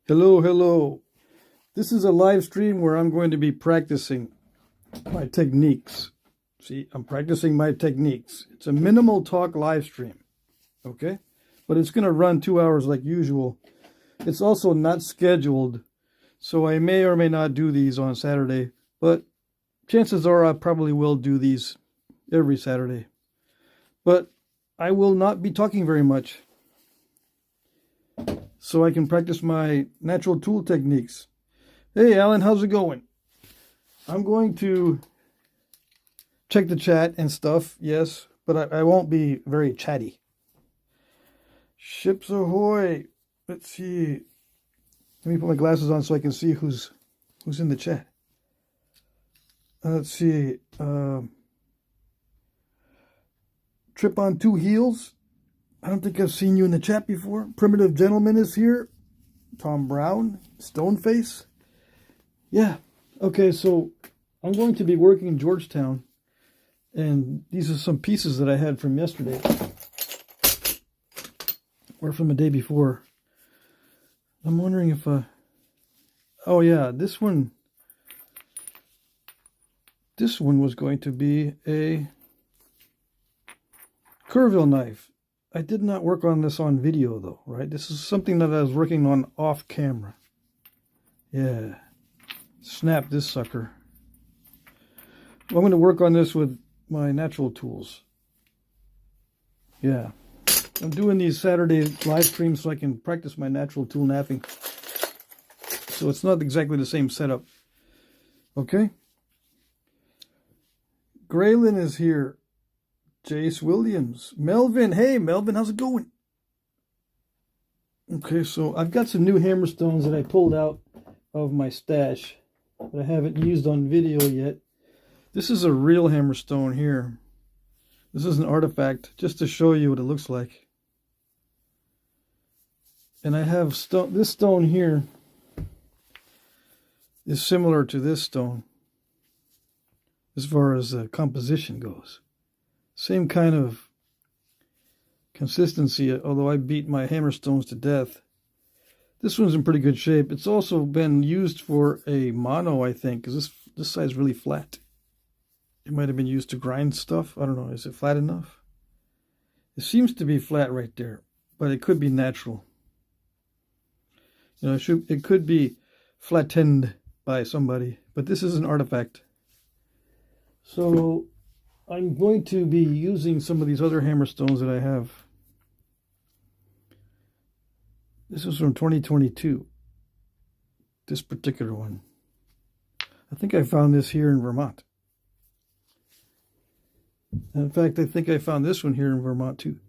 Hello, hello. This is a live stream where I'm going to be practicing my techniques. See, I'm practicing my techniques. It's a minimal talk live stream, okay? But it's going to run 2 hours like usual. It's also not scheduled, so I may or may not do these on Saturday, but chances are I probably will do these every Saturday. But I will not be talking very much, so I can practice my natural tool techniques. Hey, Alan, how's it going? I'm going to check the chat and stuff, yes, but I won't be very chatty. Ships ahoy! Let's see. Let me put my glasses on so I can see who's in the chat. Let's see. Trip on two heels. I don't think I've seen you in the chat before. Primitive Gentleman is here. Tom Brown. Stoneface. Yeah. Okay, so I'm going to be working in Georgetown. And these are some pieces that I had from yesterday. Or from the day before. I'm wondering if... oh, yeah. This one was going to be a Kerrville knife. I did not work on this on video, though, right? This is something that I was working on off camera. Yeah. Snap this sucker. Well, I'm going to work on this with my natural tools. Yeah. I'm doing these Saturday live streams so I can practice my natural tool napping. So it's not exactly the same setup. Okay? Graylin is here. Jace Williams. Melvin. Hey, Melvin, how's it going? Okay, so I've got some new hammerstones that I pulled out of my stash that I haven't used on video yet. This is a real hammerstone here. This is an artifact just to show you what it looks like. And I have this stone here is similar to this stone as far as the composition goes. Same kind of consistency, although I beat my hammerstones to death. This one's in pretty good shape. It's also been used for a mono, I think, because this side's really flat. It might have been used to grind stuff. I don't know. Is it flat enough? It seems to be flat right there, but it could be natural. You know, it could be flattened by somebody, but this is an artifact. So I'm going to be using some of these other hammerstones that I have. This is from 2022. This particular one. I think I found this here in Vermont. In fact, I think I found this one here in Vermont too.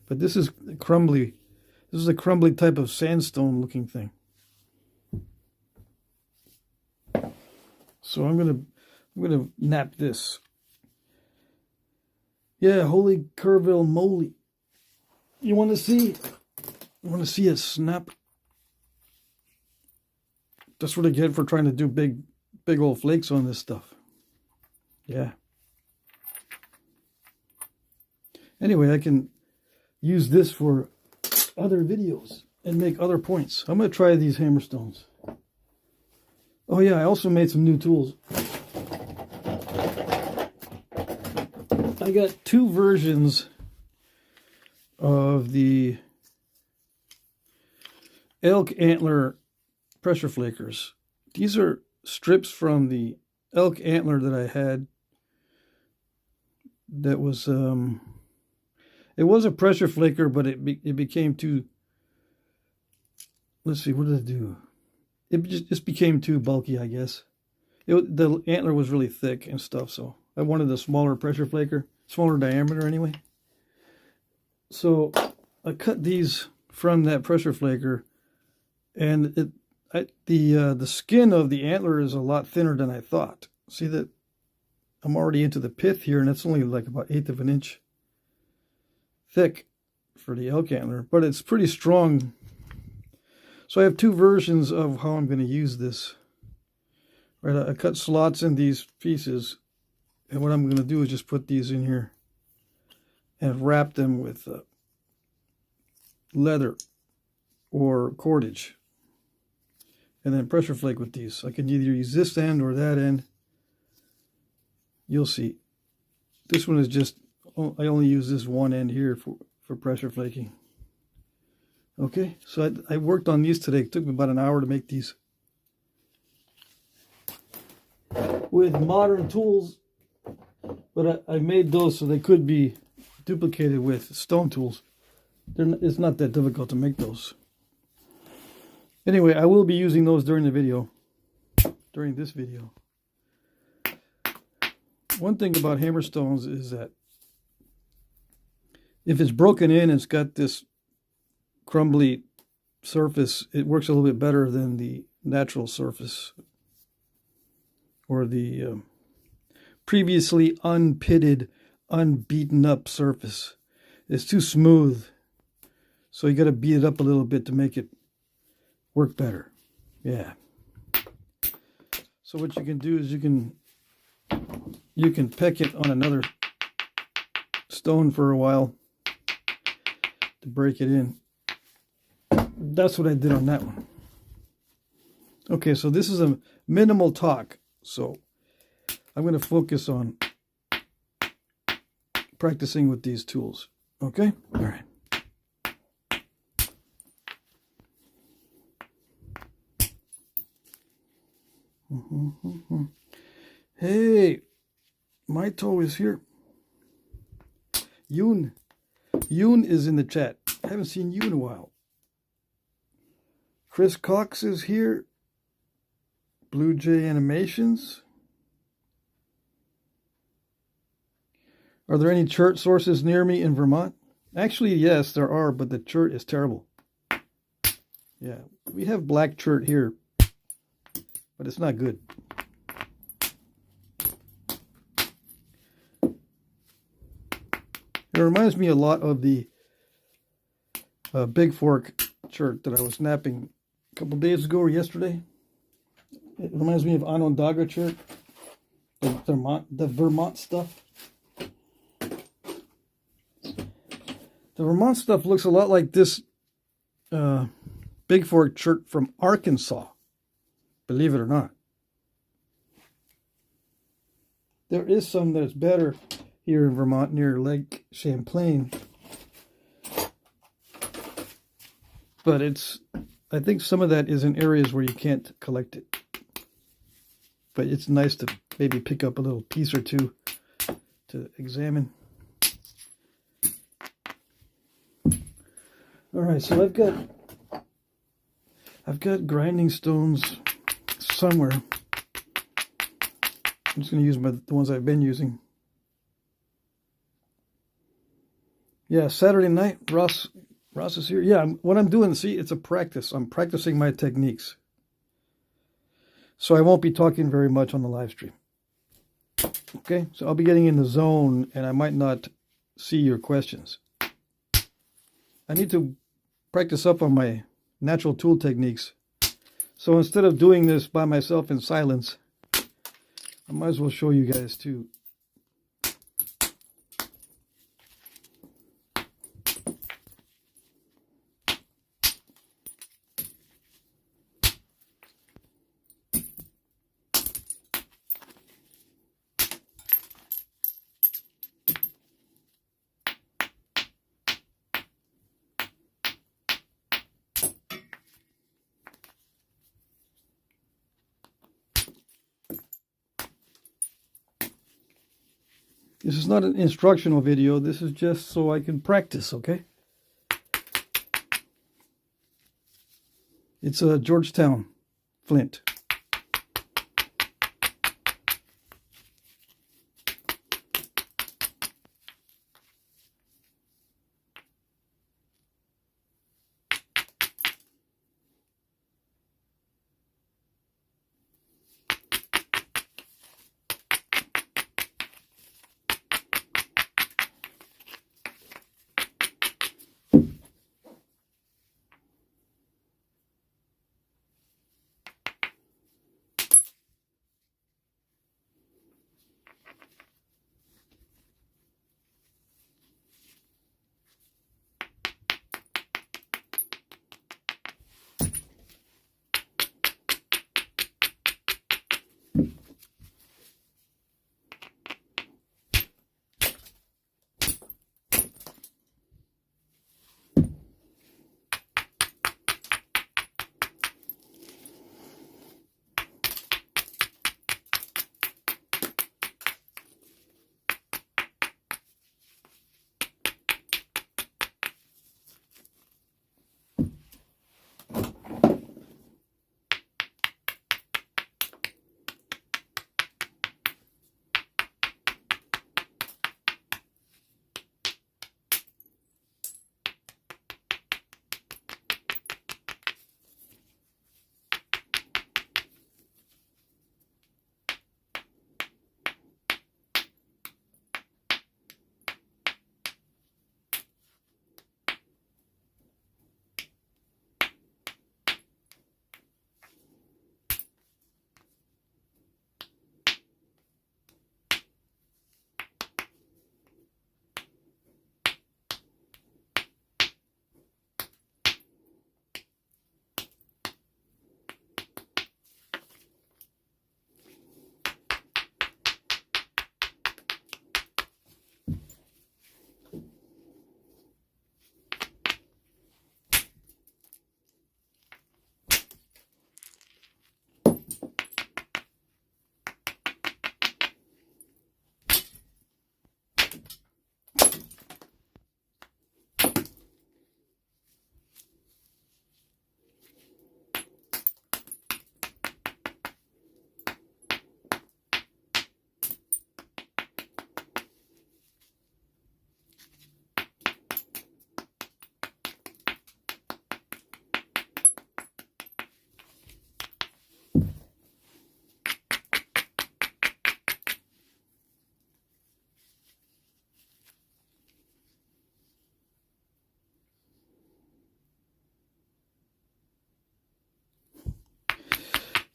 But this is crumbly. This is a crumbly type of sandstone looking thing. So I'm gonna nap this. Yeah, holy Kerrville moly. You want to see? You want to see it snap? That's what I get for trying to do big old flakes on this stuff. Yeah. Anyway, I can use this for other videos and make other points. I'm going to try these hammerstones. Oh yeah, I also made some new tools. I got two versions of the elk antler pressure flakers. These are strips from the elk antler that I had. That was it was a pressure flaker, but it became too. Let's see, what did it do? It just became too bulky, I guess. The antler was really thick and stuff, so I wanted a smaller pressure flaker, smaller diameter anyway. So I cut these from that pressure flaker, and the skin of the antler is a lot thinner than I thought. See that I'm already into the pith here, and it's only like about 1/8 of an inch thick for the elk antler, but it's pretty strong. So I have two versions of how I'm going to use this. Right, I cut slots in these pieces, and what I'm going to do is just put these in here and wrap them with leather or cordage. and then pressure flake with these. I can either use this end or that end. You'll see. This one is just, I only use this one end here for pressure flaking. Okay, so I worked on these today. It took me about an hour to make these. With modern tools, but I made those so they could be duplicated with stone tools. It's not that difficult to make those. Anyway, I will be using those during the video, during this video. One thing about hammer stones is that if it's broken in and it's got this crumbly surface, it works a little bit better than the natural surface or the previously unpitted, unbeaten up surface. It's too smooth, so you got to beat it up a little bit to make it work better. Yeah. So what you can do is you can peck it on another stone for a while to break it in. That's what I did on that one. Okay, so this is a minimal talk, so I'm going to focus on practicing with these tools. Okay? All right. Hey, my toe is here. Yoon is in the chat. I haven't seen you in a while. Chris Cox is here. Blue Jay Animations. Are there any chert sources near me in Vermont? Actually, yes, there are, but the chert is terrible. Yeah, we have black chert here, but it's not good. It reminds me a lot of the Big Fork chert that I was snapping a couple days ago or yesterday. It reminds me of Onondaga chert, the Vermont stuff. The Vermont stuff looks a lot like this Big Fork chert from Arkansas, believe it or not. There is some that is better here in Vermont near Lake Champlain. But I think some of that is in areas where you can't collect it. But it's nice to maybe pick up a little piece or two to examine. All right, so I've got grinding stones somewhere. I'm just going to use the ones I've been using. Yeah, Saturday night, Ross is here. Yeah, what I'm doing, see, it's a practice. I'm practicing my techniques. So I won't be talking very much on the live stream. Okay, so I'll be getting in the zone and I might not see your questions. I need to practice up on my natural tool techniques. So instead of doing this by myself in silence, I might as well show you guys too. This is not an instructional video. This is just so I can practice, okay? It's a Georgetown flint.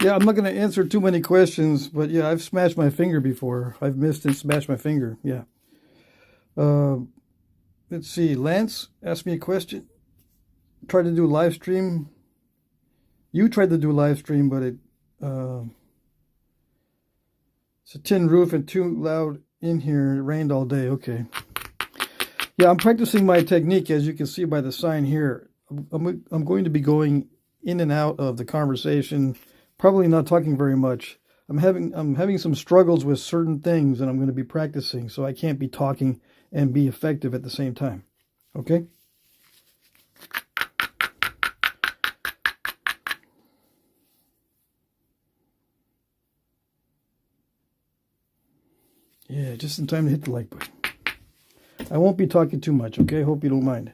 Yeah, I'm not going to answer too many questions, but yeah, I've smashed my finger before. I've missed and smashed my finger. Yeah. Let's see. Lance asked me a question. Tried to do a live stream. You tried to do a live stream, but it's a tin roof and too loud in here. It rained all day. Okay. Yeah, I'm practicing my technique, as you can see by the sign here. I'm going to be going in and out of the conversation, probably not talking very much. I'm having some struggles with certain things, and I'm going to be practicing, so I can't be talking and be effective at the same time. Okay? Yeah, just in time to hit the like button. I won't be talking too much, okay? Hope you don't mind.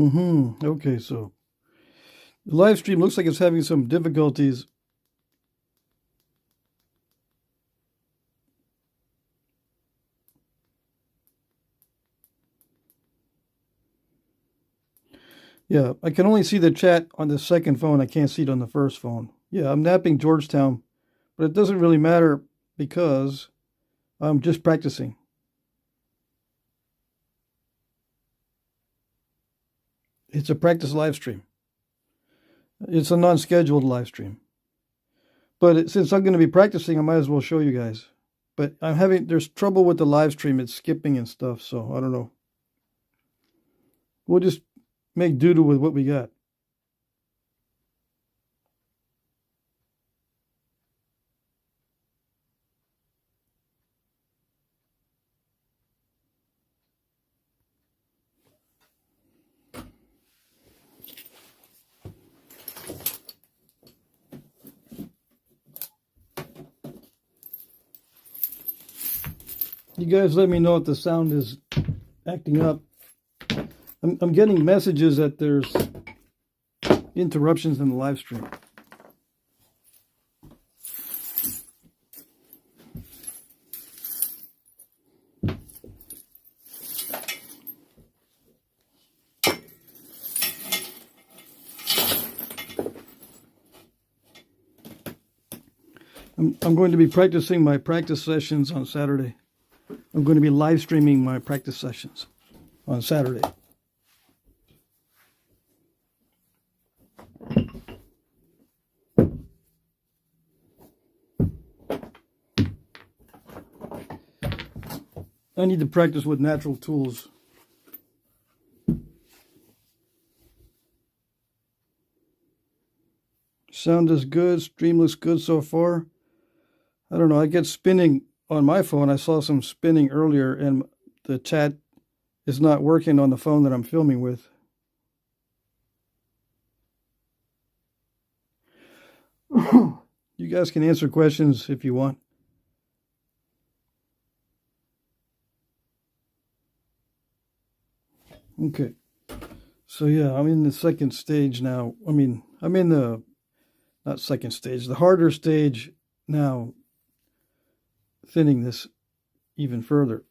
Okay, so the live stream looks like it's having some difficulties. Yeah, I can only see the chat on the second phone. I can't see it on the first phone. Yeah, I'm napping Georgetown, but it doesn't really matter because I'm just practicing. It's a practice live stream. It's a non-scheduled live stream. But since I'm going to be practicing, I might as well show you guys. But there's trouble with the live stream. It's skipping and stuff, so I don't know. We'll just make do with what we got. You guys let me know if the sound is acting up. I'm getting messages that there's interruptions in the live stream. I'm going to be practicing my practice sessions on Saturday. I'm going to be live streaming my practice sessions on Saturday. I need to practice with natural tools. Sound is good. Stream looks good so far. I don't know. I get spinning on my phone. I saw some spinning earlier, and the chat is not working on the phone that I'm filming with. You guys can answer questions if you want. Okay. So yeah, I'm in the second stage now. I mean, I'm in the, not second stage, the harder stage now, thinning this even further.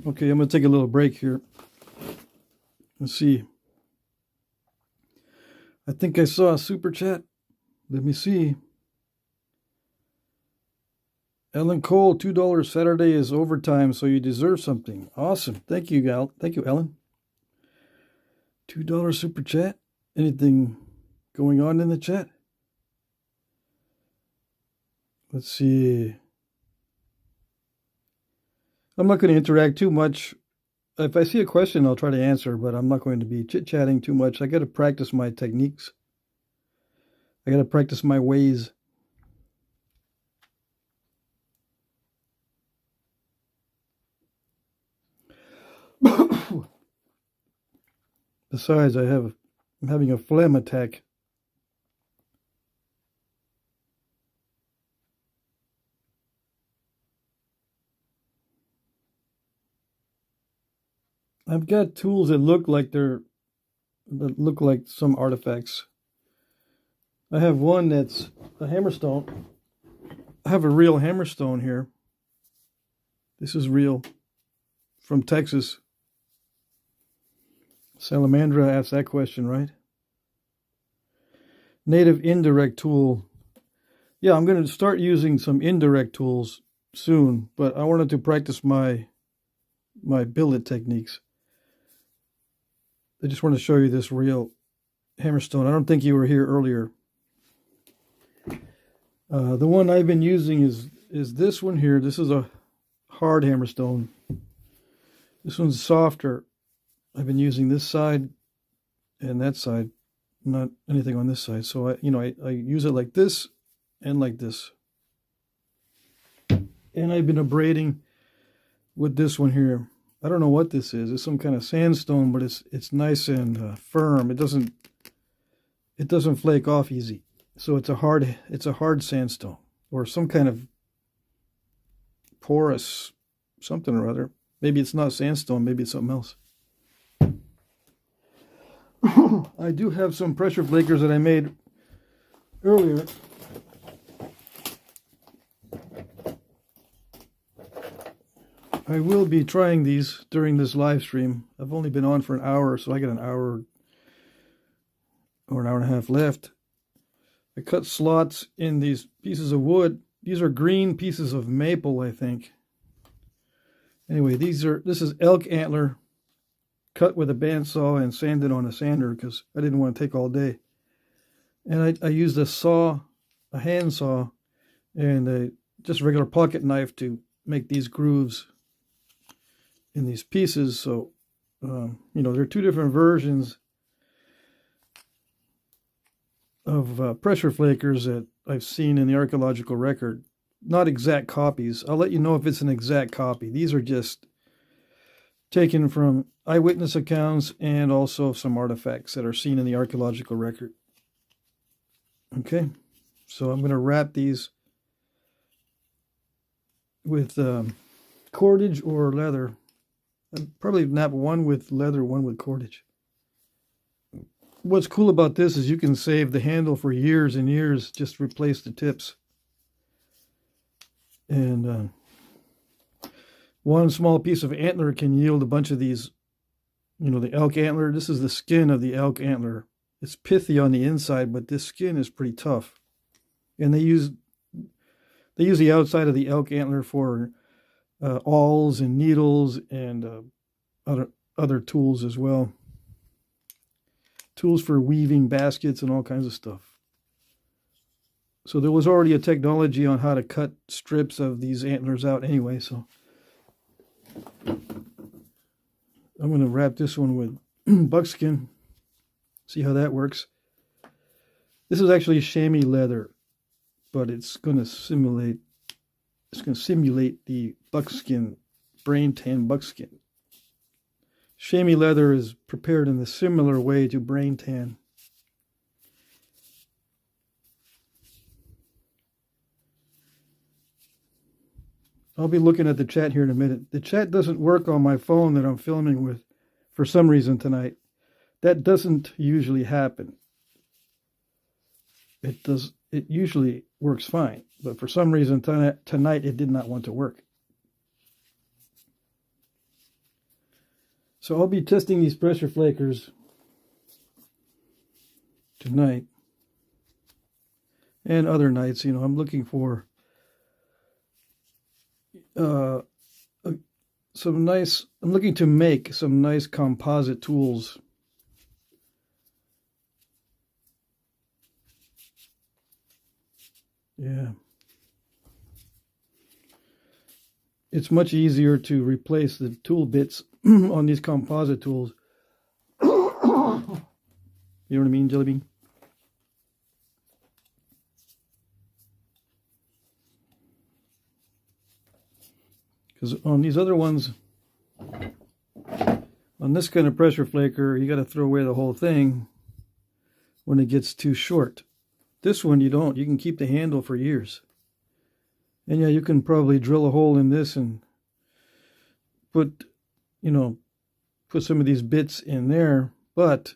Okay, I'm going to take a little break here. Let's see. I think I saw a super chat. Let me see. Ellen Cole, $2 Saturday is overtime, so you deserve something. Awesome. Thank you, Gal. Thank you, Ellen. $2 super chat. Anything going on in the chat? Let's see. I'm not going to interact too much. If I see a question, I'll try to answer, but I'm not going to be chit-chatting too much. I got to practice my techniques. I got to practice my ways. Besides, I'm having a phlegm attack. I've got tools that look like some artifacts. I have one that's a hammerstone. I have a real hammerstone here. This is real, from Texas. Salamandra asked that question, right? Native indirect tool. Yeah, I'm going to start using some indirect tools soon, but I wanted to practice my billet techniques. I just want to show you this real hammerstone. I don't think you were here earlier. The one I've been using is this one here. This is a hard hammerstone. This one's softer. I've been using this side and that side, not anything on this side. So I use it like this and like this. And I've been abrading with this one here. I don't know what this is. It's some kind of sandstone, but it's nice and firm. It doesn't flake off easy. So it's a hard sandstone, or some kind of porous something or other. Maybe it's not sandstone. Maybe it's something else. I do have some pressure flakers that I made earlier. I will be trying these during this live stream. I've only been on for an hour, so I got an hour or an hour and a half left. I cut slots in these pieces of wood. These are green pieces of maple, I think. Anyway, this is elk antler cut with a bandsaw and sanded on a sander because I didn't want to take all day. And I used a hand saw, and just a regular pocket knife to make these grooves in these pieces. So, you know, there are two different versions of pressure flakers that I've seen in the archaeological record. Not exact copies. I'll let you know if it's an exact copy. These are just taken from eyewitness accounts and also some artifacts that are seen in the archaeological record. Okay, so I'm going to wrap these with cordage or leather. I'd probably knap one with leather, one with cordage. What's cool about this is you can save the handle for years and years, just replace the tips. And one small piece of antler can yield a bunch of these, you know, the elk antler. This is the skin of the elk antler. It's pithy on the inside, but this skin is pretty tough. And they use the outside of the elk antler for awls and needles and other tools as well. Tools for weaving baskets and all kinds of stuff. So there was already a technology on how to cut strips of these antlers out anyway, so I'm going to wrap this one with buckskin. See how that works. This is actually chamois leather, but it's going to simulate the buckskin, brain tan buckskin. Chamois leather is prepared in a similar way to brain tan. I'll be looking at the chat here in a minute. The chat doesn't work on my phone that I'm filming with for some reason tonight. That doesn't usually happen. It usually works fine, but for some reason tonight it did not want to work. So I'll be testing these pressure flakers tonight and other nights. You know, I'm looking for I'm looking to make some nice composite tools. Yeah. It's much easier to replace the tool bits on these composite tools. You know what I mean, Jelly Bean? Because on these other ones, on this kind of pressure flaker, you got to throw away the whole thing when it gets too short. This one you don't. You can keep the handle for years. And yeah, you can probably drill a hole in this and put some of these bits in there. But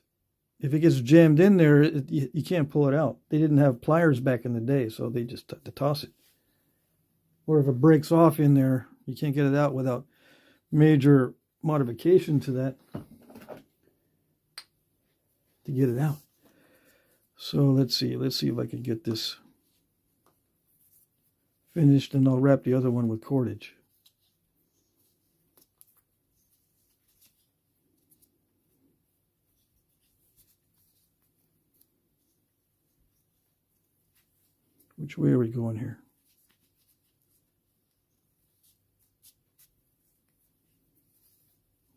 if it gets jammed in there, you can't pull it out. They didn't have pliers back in the day, so they just had to toss it. Or if it breaks off in there, you can't get it out without major modification to that to get it out. So let's see if I can get this finished, and I'll wrap the other one with cordage. Which way are we going here?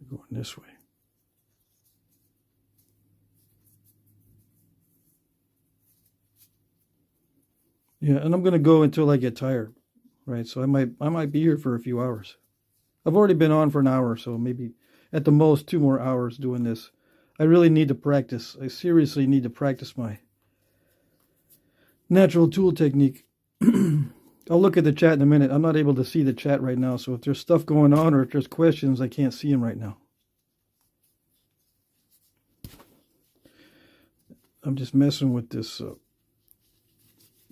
We're going this way. Yeah, and I'm going to go until I get tired, right? So I might be here for a few hours. I've already been on for an hour, so maybe at the most 2 more hours doing this. I really need to practice. I seriously need to practice my natural tool technique. I'll look at the chat in a minute. I'm not able to see the chat right now, so if there's stuff going on or if there's questions, I can't see them right now. I'm just messing with this,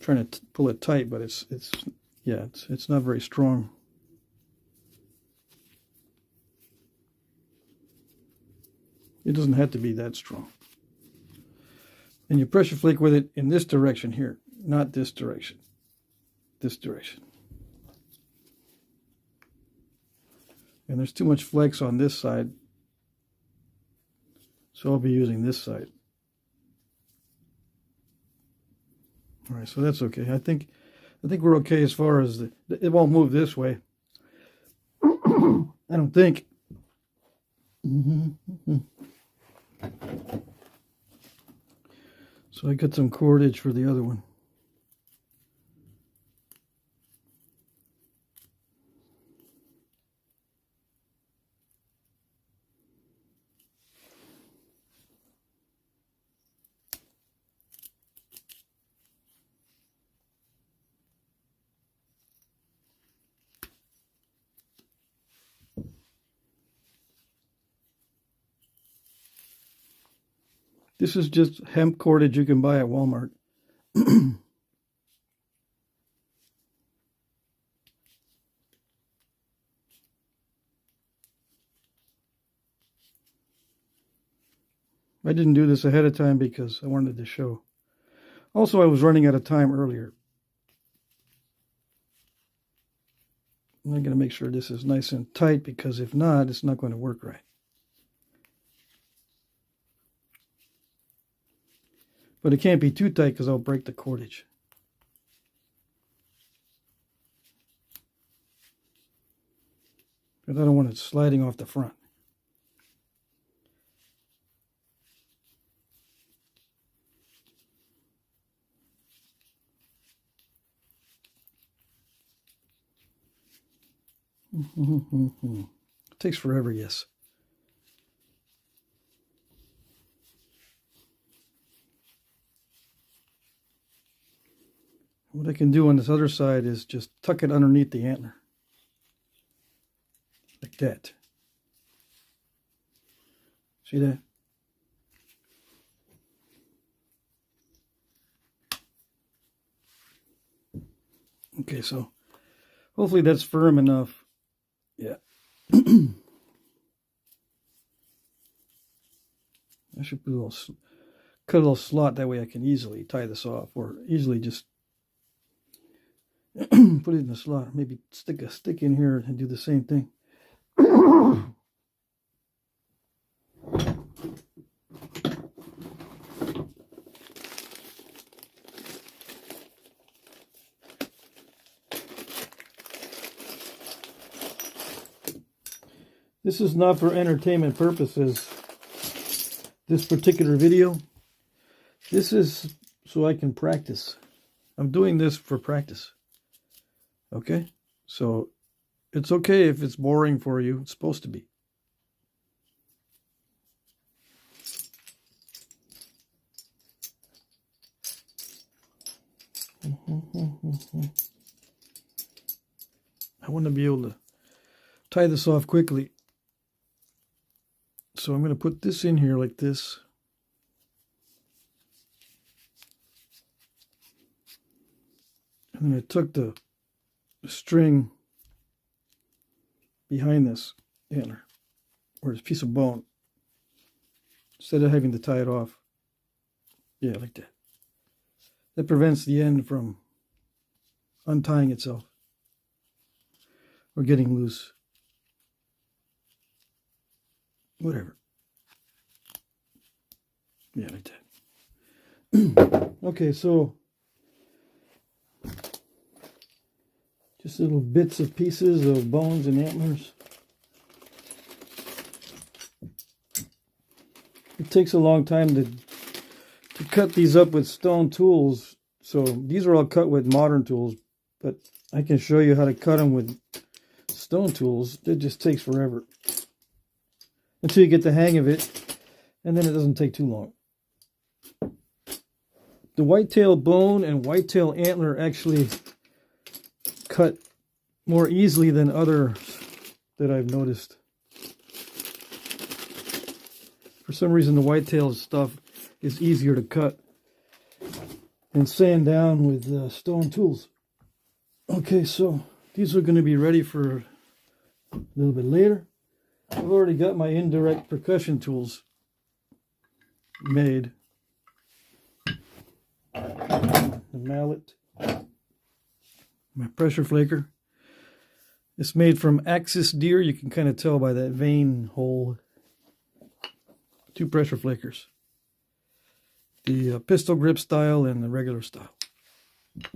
trying to pull it tight, but it's not very strong. It doesn't have to be that strong. And you pressure flake with it in this direction here, not this direction. This direction. And there's too much flex on this side, so I'll be using this side. All right, so that's okay. I think I think we're okay as far as it won't move this way. I don't think. So I got some cordage for the other one. This is just hemp cordage you can buy at Walmart. I didn't do this ahead of time because I wanted to show. Also, I was running out of time earlier. I'm going to make sure this is nice and tight because if not, it's not going to work right. But it can't be too tight because I'll break the cordage. Because I don't want it sliding off the front. It takes forever, yes. What I can do on this other side is just tuck it underneath the antler. Like that. See that? Okay, so hopefully that's firm enough. Yeah. I should put cut a little slot, that way I can easily tie this off, or easily just put it in the slot. Maybe stick a stick in here and do the same thing. This is not for entertainment purposes, this particular video. This is so I can practice. I'm doing this for practice. Okay? So it's okay if it's boring for you. It's supposed to be. I want to be able to tie this off quickly. So I'm going to put this in here like this. And then I took the string behind this antler, or this piece of bone, instead of having to tie it off. Yeah, like that. That prevents the end from untying itself or getting loose. Whatever. Yeah, like that. Okay, so just little bits of pieces of bones and antlers. It takes a long time to cut these up with stone tools. So these are all cut with modern tools, but I can show you how to cut them with stone tools. It just takes forever until you get the hang of it, and then it doesn't take too long. The whitetail bone and whitetail antler actually cut more easily than others that I've noticed. For some reason, the whitetail stuff is easier to cut and sand down with stone tools. Okay, so these are going to be ready for a little bit later. I've already got my indirect percussion tools made. The mallet, my pressure flaker. It's made from axis deer. You can kind of tell by that vein hole. 2 pressure flakers. The pistol grip style and the regular style.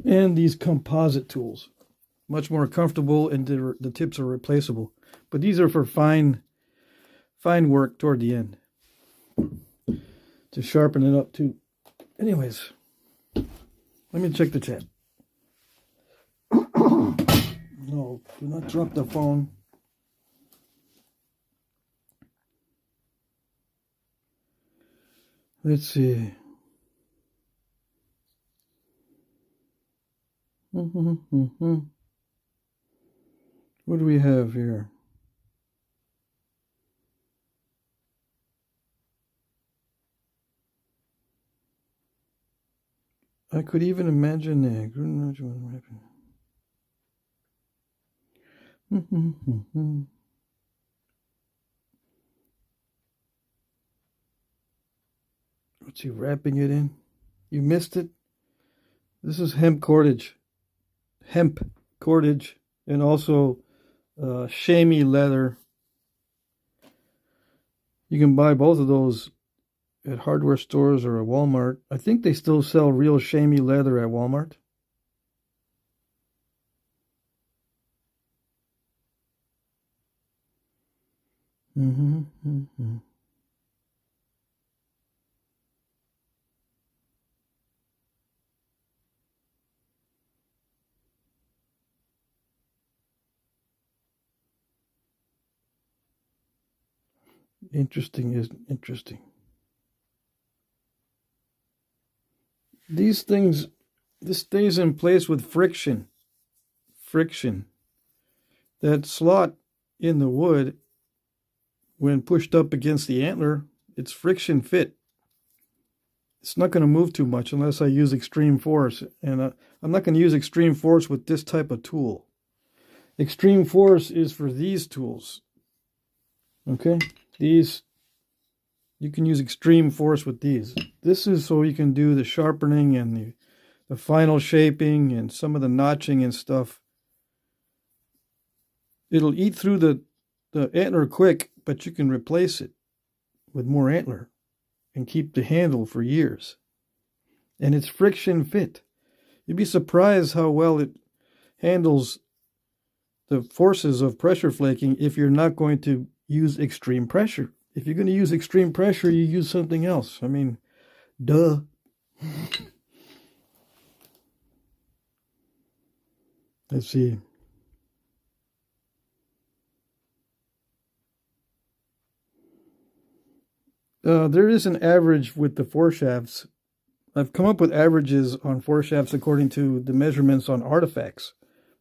And these composite tools, much more comfortable, and the tips are replaceable. But these are for fine work toward the end, to sharpen it up too. Anyways, let me check the chat. No, do not drop the phone. Let's see. What do we have here? I could even imagine that. What's he wrapping it in? You missed it? This is hemp cordage, and also chamois leather. You can buy both of those at hardware stores or at Walmart. I think they still sell real chamois leather at Walmart. Interesting is interesting. These things, this stays in place with friction. That slot in the wood, when pushed up against the antler, it's friction fit. It's not going to move too much unless I use extreme force. And I'm not going to use extreme force with this type of tool. Extreme force is for these tools. Okay? These, you can use extreme force with these. This is so you can do the sharpening and the final shaping and some of the notching and stuff. It'll eat through the antler quick, but you can replace it with more antler and keep the handle for years. And it's friction fit. You'd be surprised how well it handles the forces of pressure flaking if you're not going to use extreme pressure. If you're going to use extreme pressure, you use something else. I mean, duh. Let's see. There is an average with the foreshafts. I've come up with averages on foreshafts according to the measurements on artifacts.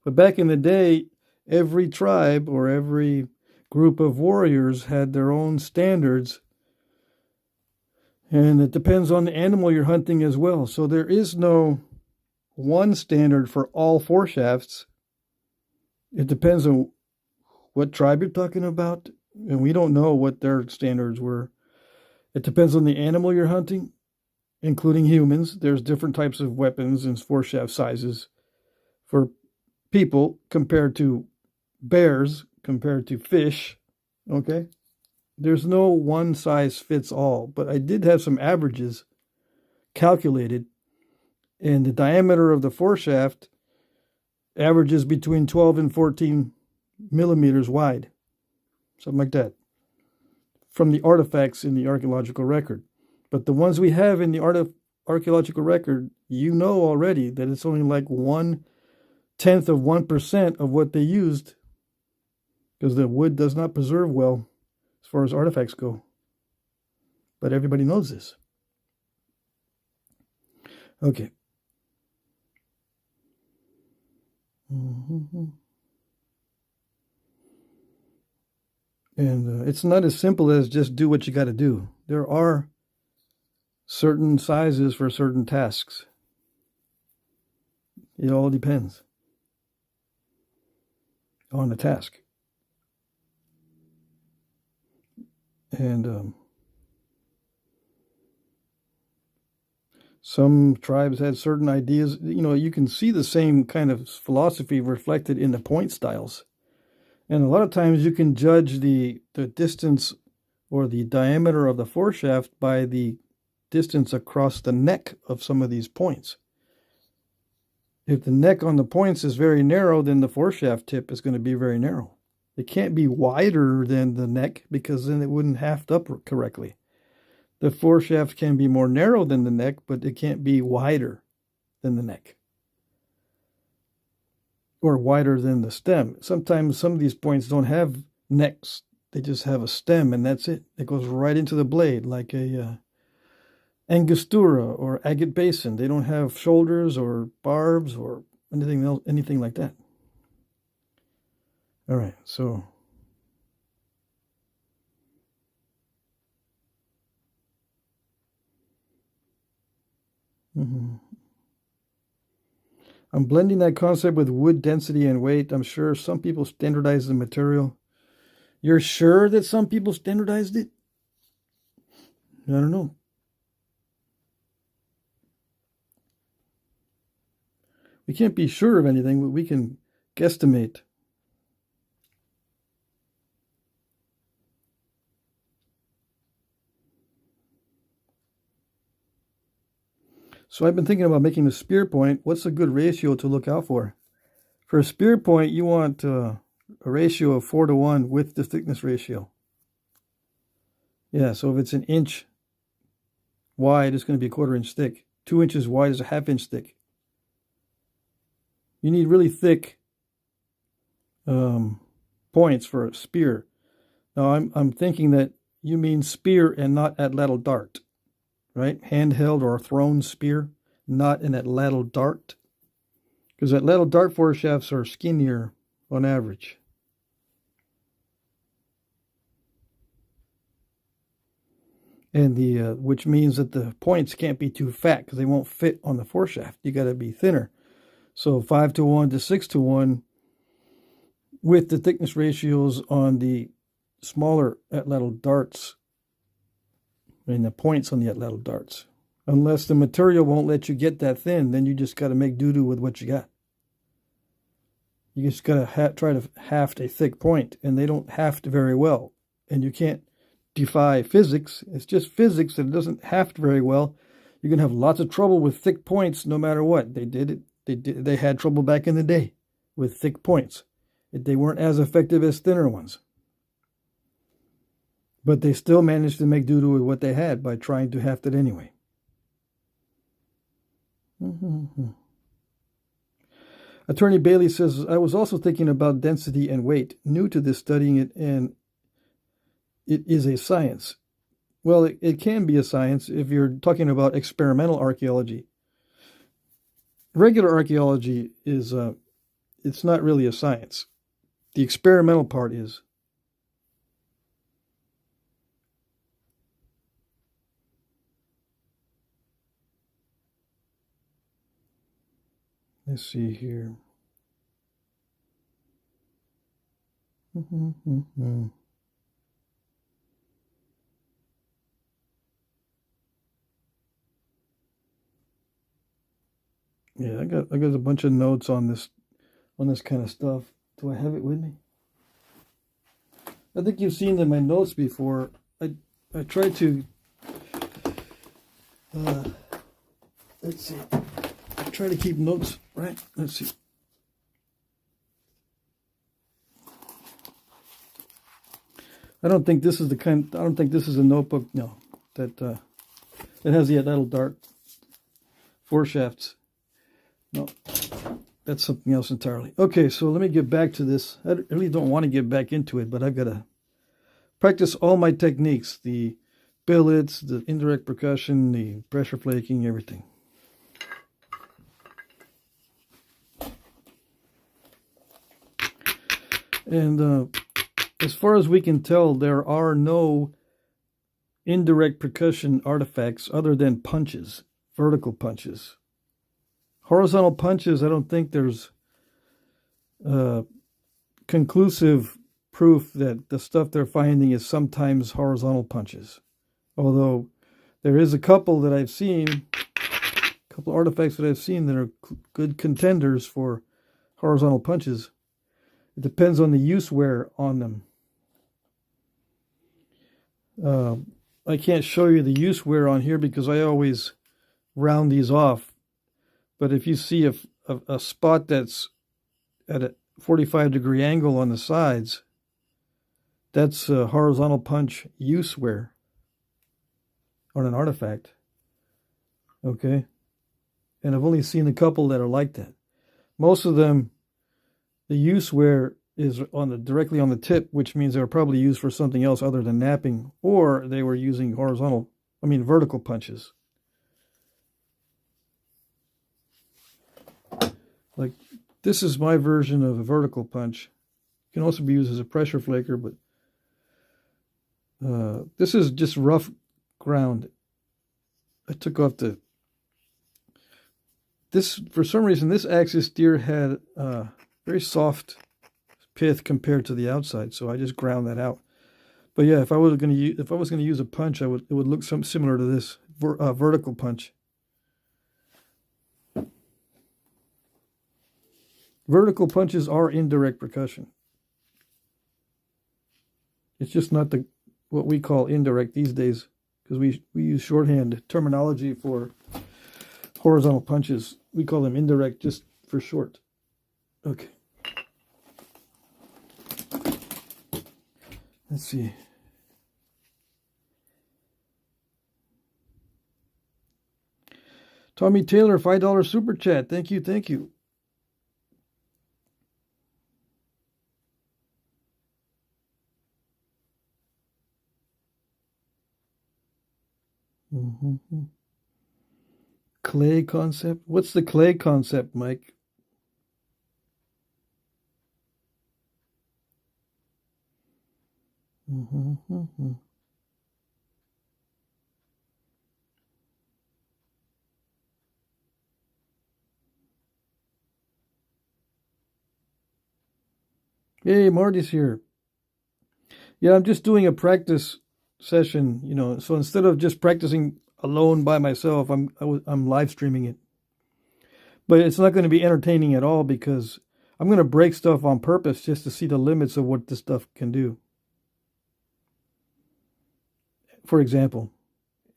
But back in the day, every tribe or every group of warriors had their own standards. And it depends on the animal you're hunting as well. So there is no one standard for all foreshafts. It depends on what tribe you're talking about. And we don't know what their standards were. It depends on the animal you're hunting, including humans. There's different types of weapons and foreshaft sizes for people compared to bears, compared to fish. Okay? There's no one size fits all, but I did have some averages calculated, and the diameter of the foreshaft averages between 12 and 14 millimeters wide, something like that, from the artifacts in the archaeological record. But the ones we have in the archaeological record, you know already that it's only like 1/10 of 1% of what they used, because the wood does not preserve well as far as artifacts go. But everybody knows this. Okay. And it's not as simple as just do what you got to do. There are certain sizes for certain tasks. It all depends on the task. And some tribes had certain ideas. You know, you can see the same kind of philosophy reflected in the point styles. And a lot of times you can judge the distance or the diameter of the foreshaft by the distance across the neck of some of these points. If the neck on the points is very narrow, then the foreshaft tip is going to be very narrow. It can't be wider than the neck because then it wouldn't haft up correctly. The foreshaft can be more narrow than the neck, but it can't be wider than the neck. Or wider than the stem. Sometimes some of these points don't have necks. They just have a stem, and that's it. It goes right into the blade, like a Angostura or agate basin. They don't have shoulders or barbs or anything else, anything like that. All right, so I'm blending that concept with wood density and weight. I'm sure some people standardize the material. You're sure that some people standardized it? I don't know. We can't be sure of anything, but we can guesstimate. So I've been thinking about making a spear point. What's a good ratio to look out for? For a spear point, you want a ratio of 4:1 with the thickness ratio. Yeah, so if it's an inch wide, it's going to be a 1/4 inch thick. 2 inches wide is a 1/2 inch thick. You need really thick points for a spear. Now I'm thinking that you mean spear and not atlatl dart, right? Handheld or thrown spear, not an atlatl dart. Because atlatl dart foreshafts are skinnier on average. And which means that the points can't be too fat because they won't fit on the foreshaft. You got to be thinner. So 5:1 to 6:1 with the thickness ratios on the smaller atlatl darts and the points on the atlatl darts. Unless the material won't let you get that thin, then you just got to make doo-doo with what you got. You just got to try to haft a thick point, and they don't haft very well. And you can't defy physics. It's just physics that it doesn't haft very well. You're going to have lots of trouble with thick points no matter what. They did it. They had trouble back in the day with thick points. They weren't as effective as thinner ones. But they still managed to make doo-doo with what they had by trying to haft it anyway. Attorney Bailey says, I was also thinking about density and weight. New to this, studying it, and it is a science. Well, it can be a science if you're talking about experimental archaeology. Regular archaeology is, it's not really a science. The experimental part is. Let's see here. Yeah, I got a bunch of notes on this kind of stuff. Do I have it with me? I think you've seen my notes before. I try to let's see. I try to keep notes, right? Let's see. I don't think this is a notebook, no, that has the atlatl dart foreshafts. No, that's something else entirely. Okay, so let me get back to this. I really don't want to get back into it, but I've got to practice all my techniques, the billets, the indirect percussion, the pressure flaking, everything. And as far as we can tell, there are no indirect percussion artifacts other than punches, vertical punches. Horizontal punches, I don't think there's conclusive proof that the stuff they're finding is sometimes horizontal punches. Although there is a couple that I've seen, a couple artifacts that I've seen that are good contenders for horizontal punches. It depends on the use wear on them. I can't show you the use wear on here because I always round these off. But if you see a spot that's at a 45-degree angle on the sides, that's a horizontal punch use wear on an artifact. Okay? And I've only seen a couple that are like that. Most of them, the use wear is directly on the tip, which means they were probably used for something else other than knapping, or they were using vertical punches. Like, this is my version of a vertical punch. It can also be used as a pressure flaker, but this is just rough ground. I took off for some reason, this axis steer had very soft pith compared to the outside, so I just ground that out. But yeah, if I was going to use a punch, it would look similar to this vertical punch. Vertical punches are indirect percussion. It's just not what we call indirect these days, because we use shorthand terminology for horizontal punches. We call them indirect just for short. Okay. Let's see. Tommy Taylor, $5 super chat. Thank you, thank you. Clay concept? What's the clay concept, Mike? Hey, Marty's here. Yeah, I'm just doing a practice session, so instead of just practicing alone by myself, I'm live streaming it. But it's not going to be entertaining at all, because I'm going to break stuff on purpose just to see the limits of what this stuff can do. For example,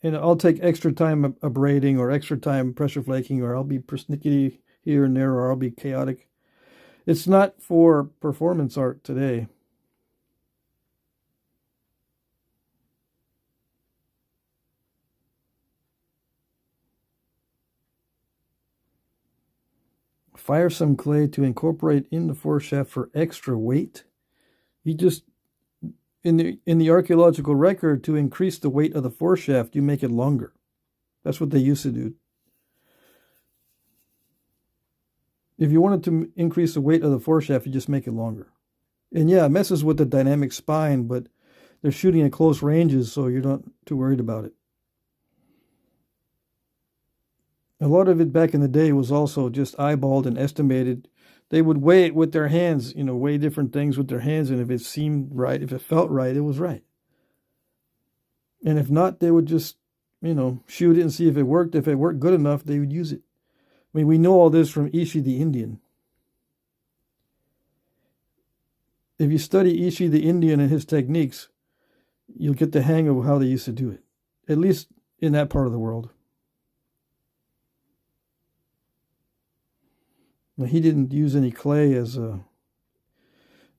and I'll take extra time abrading or extra time pressure flaking, or I'll be persnickety here and there, or I'll be chaotic. It's not for performance art today. Fire some clay to incorporate in the foreshaft for extra weight. You just, in the archaeological record, to increase the weight of the foreshaft, you make it longer. That's what they used to do. If you wanted to increase the weight of the foreshaft, you just make it longer. And yeah, it messes with the dynamic spine, but they're shooting at close ranges, so you're not too worried about it. A lot of it back in the day was also just eyeballed and estimated. They would weigh it with their hands, weigh different things with their hands, and if it seemed right, if it felt right, it was right. And if not, they would just, shoot it and see if it worked. If it worked good enough, they would use it. I mean, we know all this from Ishi the Indian. If you study Ishi the Indian and his techniques, you'll get the hang of how they used to do it, at least in that part of the world. Now, he didn't use any clay as a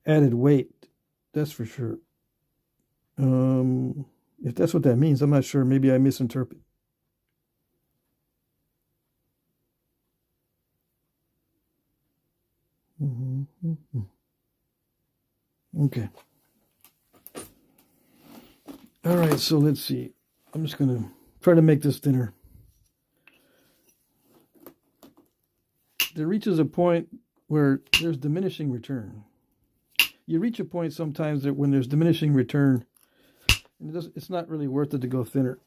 added weight, that's for sure. If that's what that means, I'm not sure. Maybe I misinterpret. Okay. All right, so let's see. I'm just going to try to make this thinner. There reaches a point where there's diminishing return. You reach a point sometimes that when there's diminishing return, and it's not really worth it to go thinner.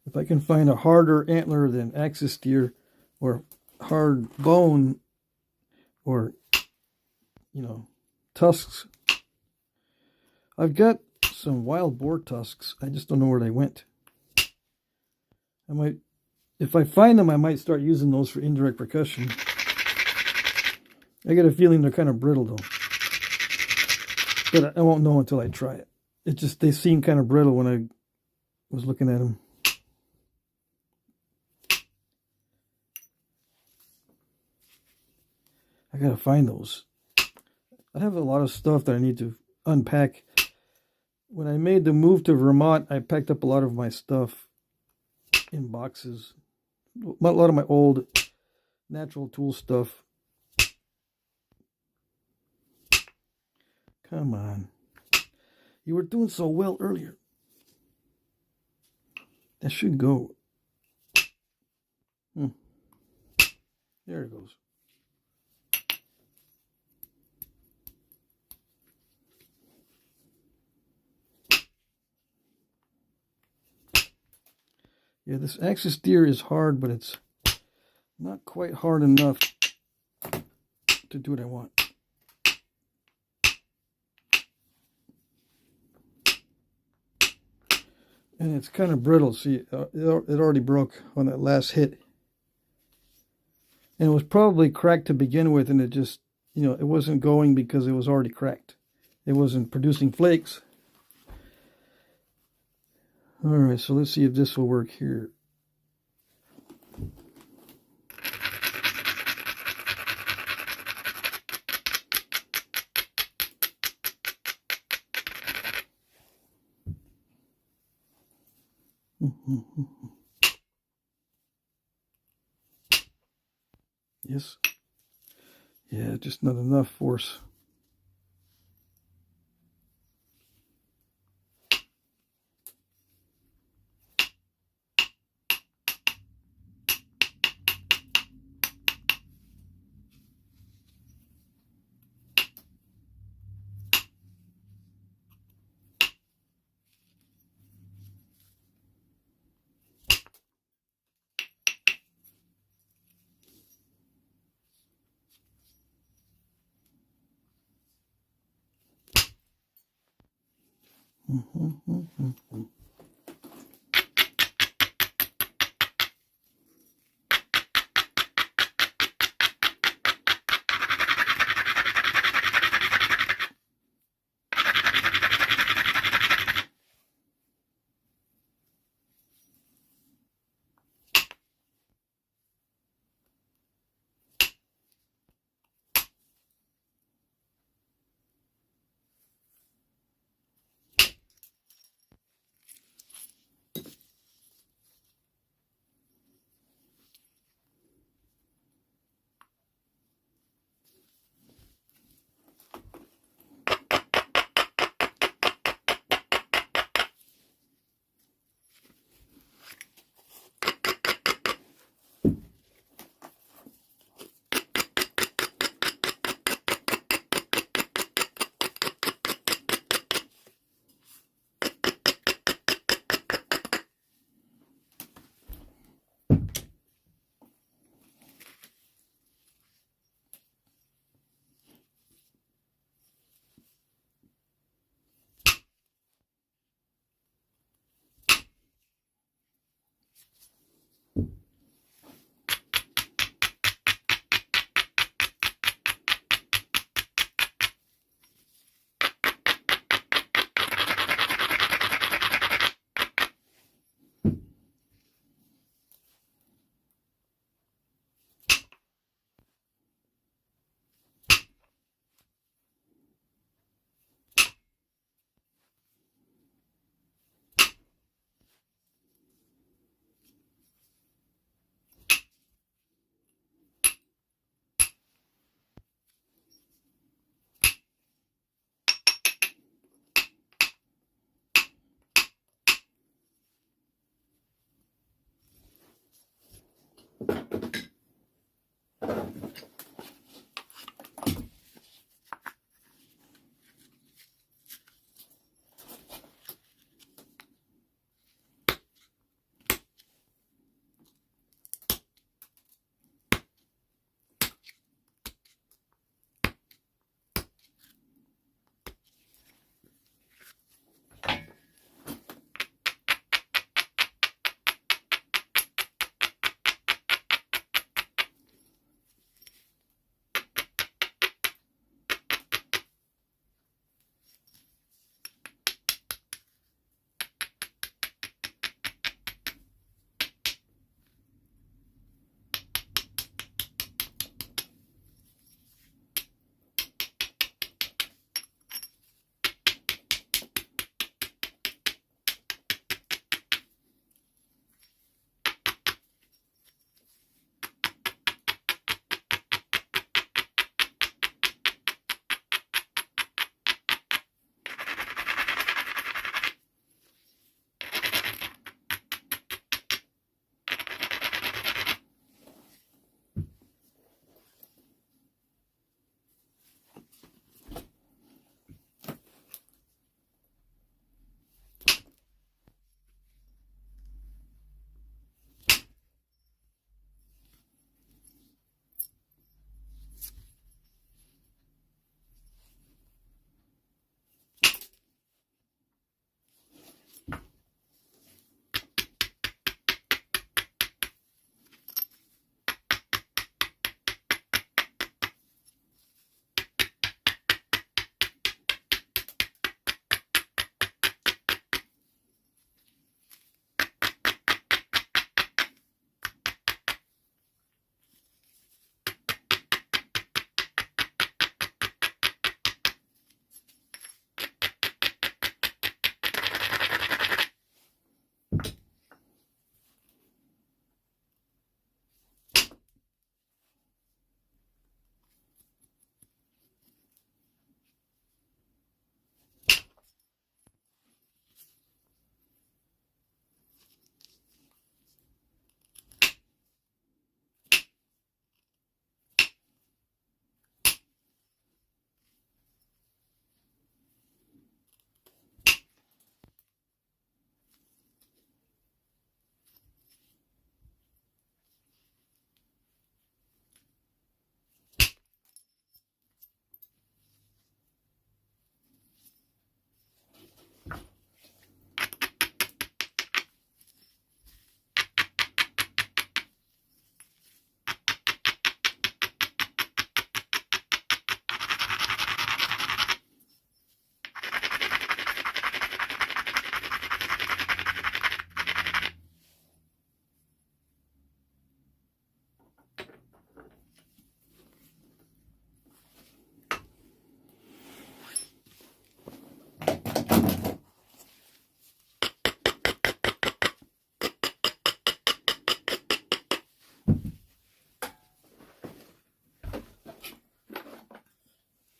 If I can find a harder antler than axis steer, or hard bone, or tusks. I've got some wild boar tusks. I just don't know where they went. If I find them, I might start using those for indirect percussion. I get a feeling they're kind of brittle though. But I won't know until I try it. They seem kind of brittle when was looking at them. I gotta find those. I have a lot of stuff that I need to unpack. When I made the move to Vermont, I packed up a lot of my stuff in boxes. A lot of my old natural tool stuff. Come on. You were doing so well earlier. That should go. There it goes. Yeah, this axis steer is hard, but it's not quite hard enough to do what I want. And it's kind of brittle. See, it already broke on that last hit. And it was probably cracked to begin with, and it just, it wasn't going because it was already cracked. It wasn't producing flakes. All right, so let's see if this will work here. Yes. Yeah, just not enough force.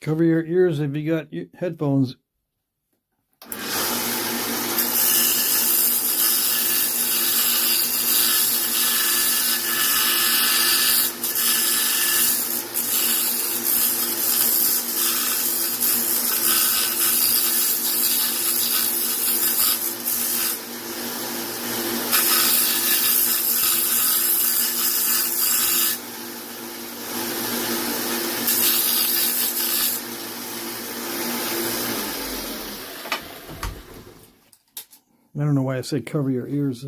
Cover your ears if you got headphones. I don't know why I said cover your ears.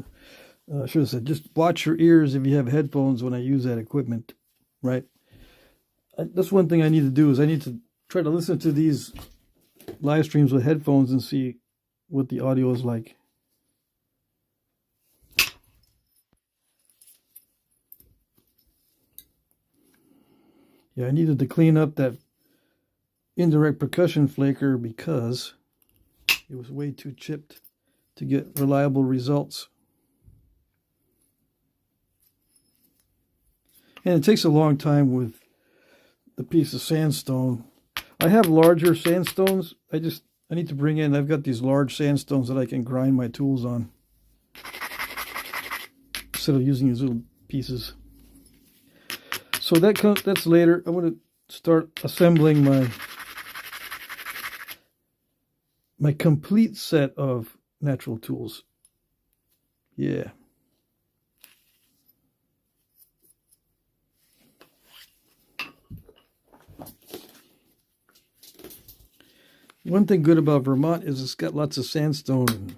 I should have said just watch your ears if you have headphones when I use that equipment, right? That's one thing I need to do is I need to try to listen to these live streams with headphones and see what the audio is like. Yeah, I needed to clean up that indirect percussion flaker because it was way too chipped to get reliable results. And it takes a long time with the piece of sandstone. I have larger sandstones. I need to bring in, I've got these large sandstones that I can grind my tools on instead of using these little pieces. So that's later. I'm going to start assembling my complete set of natural tools. Yeah. One thing good about Vermont is it's got lots of sandstone and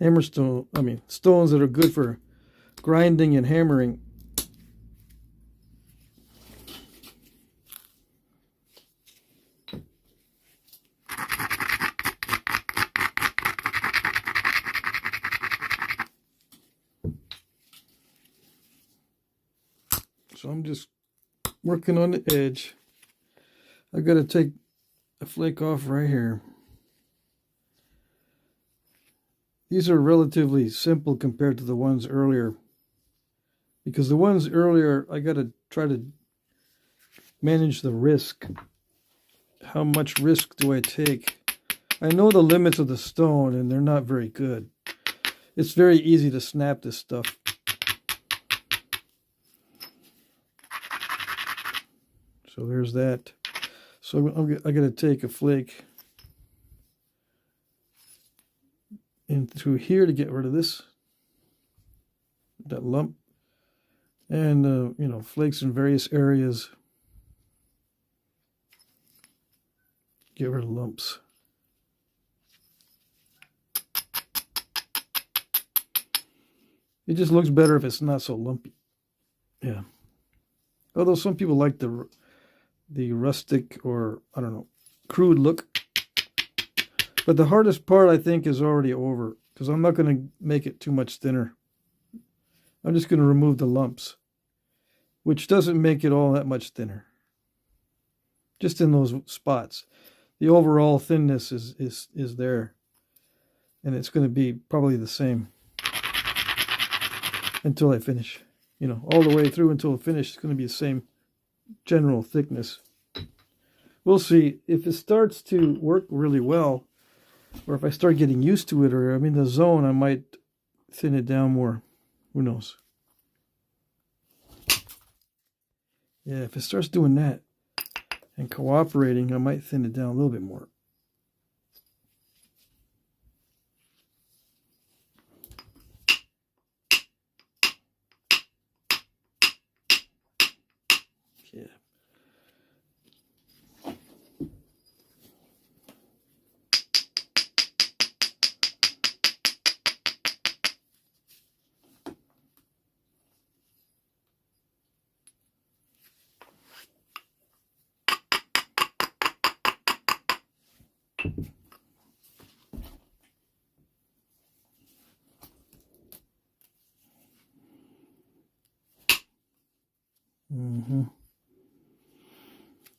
hammerstone. I mean, stones that are good for grinding and hammering. So I'm just working on the edge. I've got to take a flake off right here. These are relatively simple compared to the ones earlier. Because the ones earlier, I got to try to manage the risk. How much risk do I take? I know the limits of the stone and they're not very good. It's very easy to snap this stuff. So there's that. So I got to take a flake in through here to get rid of this, that lump, and you know, flakes in various areas. Get rid of lumps. It just looks better if it's not so lumpy. Yeah. Although some people like the rustic or, I don't know, crude look. But the hardest part, I think, is already over because I'm not going to make it too much thinner. I'm just going to remove the lumps, which doesn't make it all that much thinner. Just in those spots. The overall thinness is there. And it's going to be probably the same until I finish. You know, all the way through until I finish, it's going to be the same general thickness. We'll see. If it starts to work really well, or if I start getting used to it, or I'm in the zone, I might thin it down more. Who knows? Yeah, if it starts doing that and cooperating, I might thin it down a little bit more. Yeah.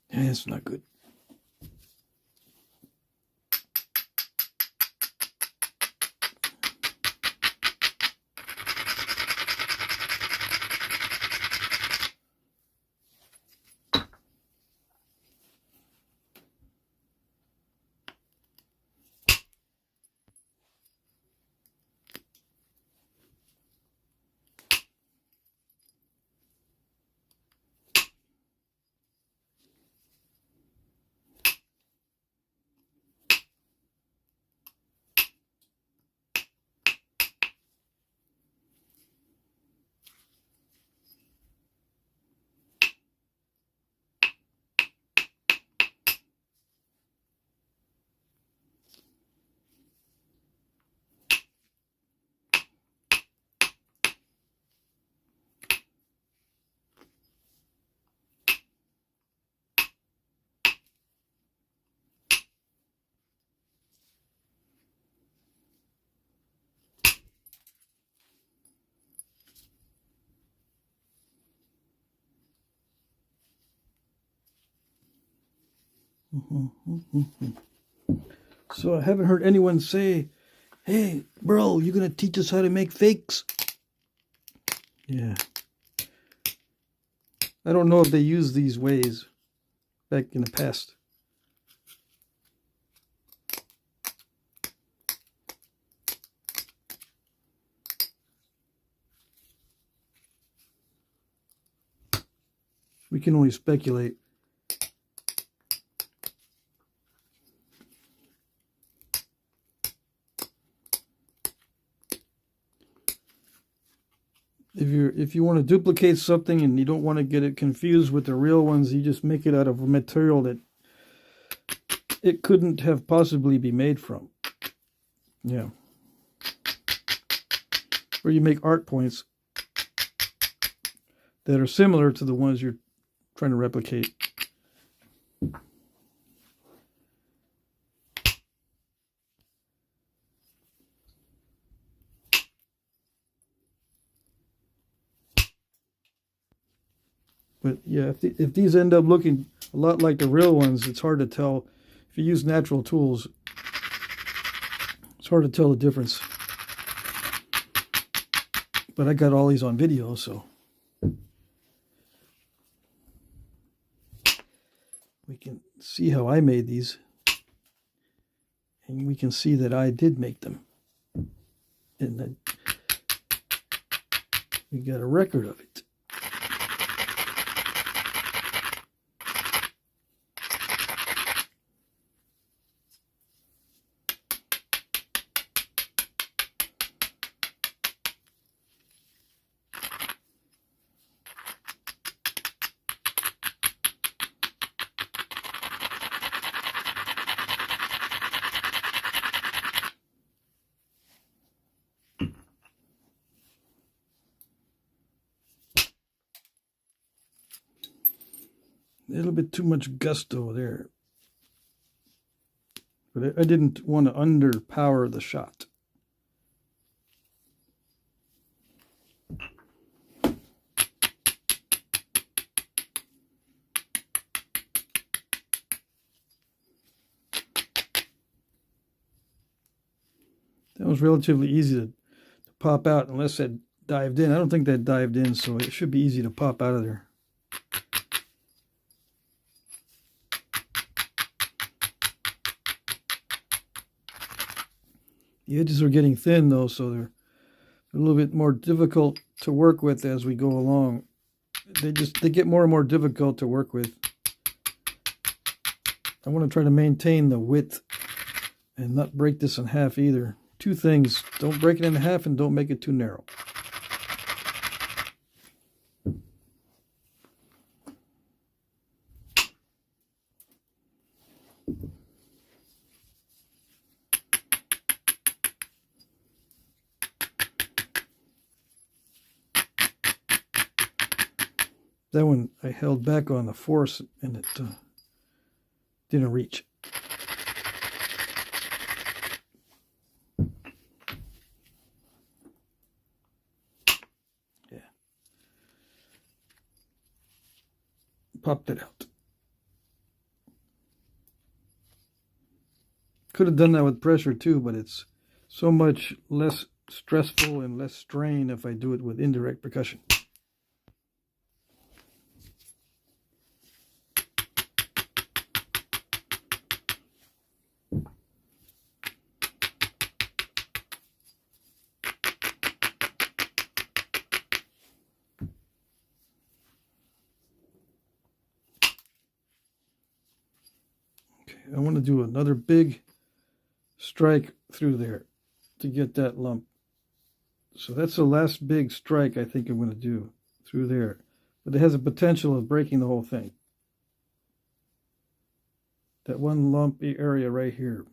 Yeah, it's not good. So I haven't heard anyone say, "Hey, bro, you gonna teach us how to make fakes?" Yeah. I don't know if they used these ways back in the past. We can only speculate. If you want to duplicate something and you don't want to get it confused with the real ones, you just make it out of a material that it couldn't have possibly be made from. Yeah. Or you make art points that are similar to the ones you're trying to replicate. But yeah, if these end up looking a lot like the real ones, it's hard to tell. If you use natural tools, it's hard to tell the difference. But I got all these on video, so we can see how I made these. And we can see that I did make them. And then we got a record of it. A little bit too much gusto there. But I didn't want to underpower the shot. That was relatively easy to pop out unless that dived in. I don't think that dived in, so it should be easy to pop out of there. The edges are getting thin though, so they're a little bit more difficult to work with as we go along. They get more and more difficult to work with. I want to try to maintain the width and not break this in half either. Two things: don't break it in half and don't make it too narrow. That one I held back on the force and it didn't reach. Yeah. Popped it out. Could have done that with pressure too, but it's so much less stressful and less strain if I do it with indirect percussion. I want to do another big strike through there to get that lump. So that's the last big strike I think I'm going to do through there. But it has a potential of breaking the whole thing. That one lumpy area right here.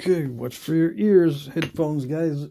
Okay, watch for your ears, headphones, guys.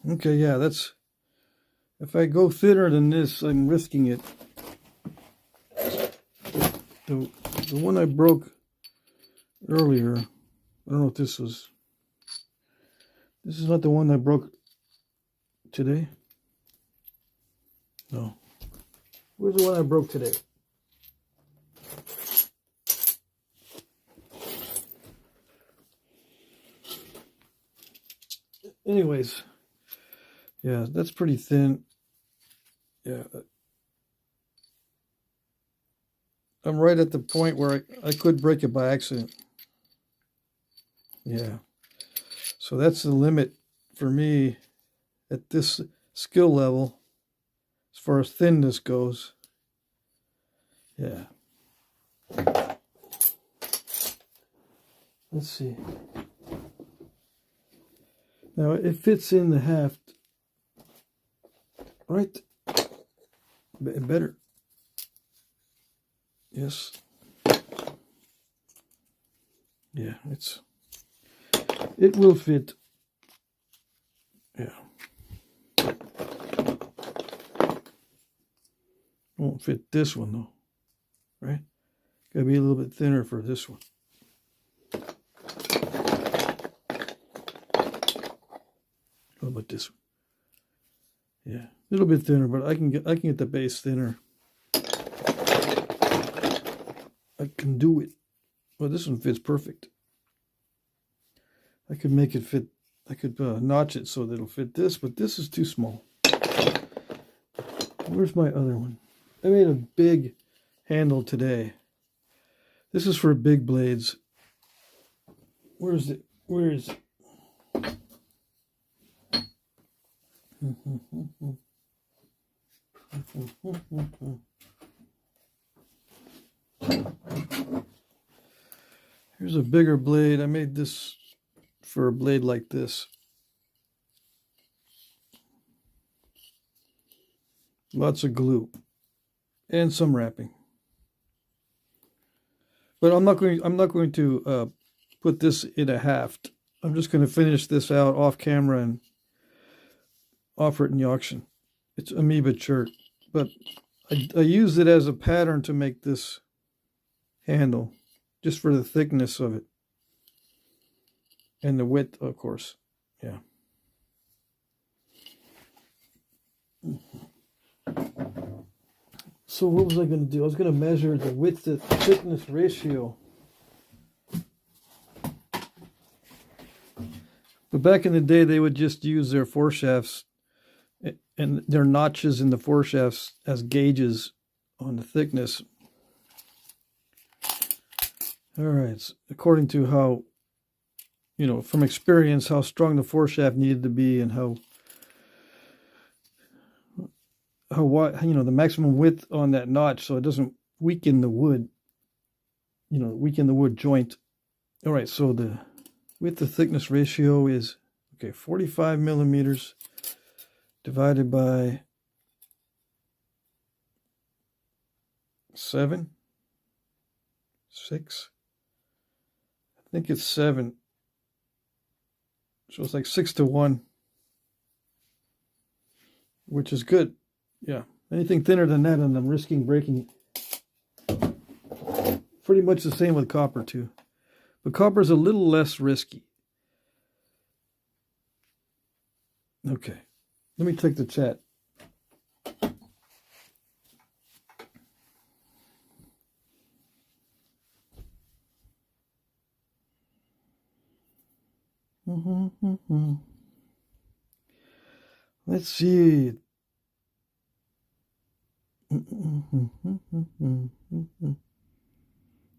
Okay, yeah, that's, if I go thinner than this, I'm risking it. The one I broke earlier I don't know if this was... This is not the one that broke today. No. Where's the one I broke today? Anyways, yeah, that's pretty thin. Yeah. I'm right at the point where I could break it by accident. Yeah. So that's the limit for me at this skill level as far as thinness goes. Yeah. Let's see. Now it fits in the haft, right? Better. Yes. Yeah, it will fit. Yeah. Won't fit this one though, right? Gotta be a little bit thinner for this one. How about this one? Yeah, a little bit thinner, but I can get the base thinner. I can do it. Well, this one fits perfect. I could make it fit. I could notch it so that it'll fit this, but this is too small. Where's my other one? I made a big handle today. This is for big blades. Where is it? Where is it? Here's a bigger blade. I made this for a blade like this. Lots of glue and some wrapping. But I'm not going to put this in a haft. I'm just going to finish this out off camera and offer it in the auction. It's amoeba shirt, but I used it as a pattern to make this handle, just for the thickness of it and the width, of course. Yeah. So what was I going to do? I was going to measure the width to thickness ratio. But back in the day, they would just use their foreshafts and their notches in the foreshafts as gauges on the thickness. All right, according to how, you know, from experience, how strong the foreshaft needed to be and how wide, you know, the maximum width on that notch so it doesn't weaken the wood, you know, weaken the wood joint. All right, so the width to thickness ratio is, okay, 45 millimeters divided by 7, 6, I think it's 7. So it's like 6-1, which is good. Yeah, anything thinner than that and I'm risking breaking it. Pretty much the same with copper too. But copper is a little less risky. Okay, let me take the chat. Let's see.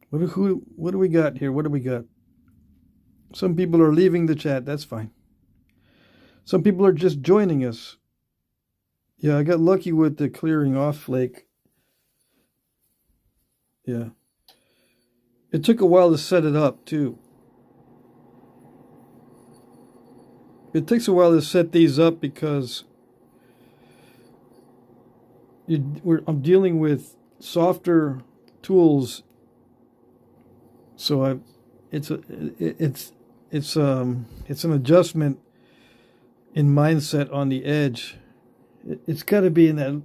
What do we got here? What do we got? Some people are leaving the chat. That's fine. Some people are just joining us. Yeah, I got lucky with the clearing off flake. Yeah. It took a while to set it up, too. It takes a while to set these up because I'm dealing with softer tools, so it's an adjustment in mindset on the edge. It's got to be in that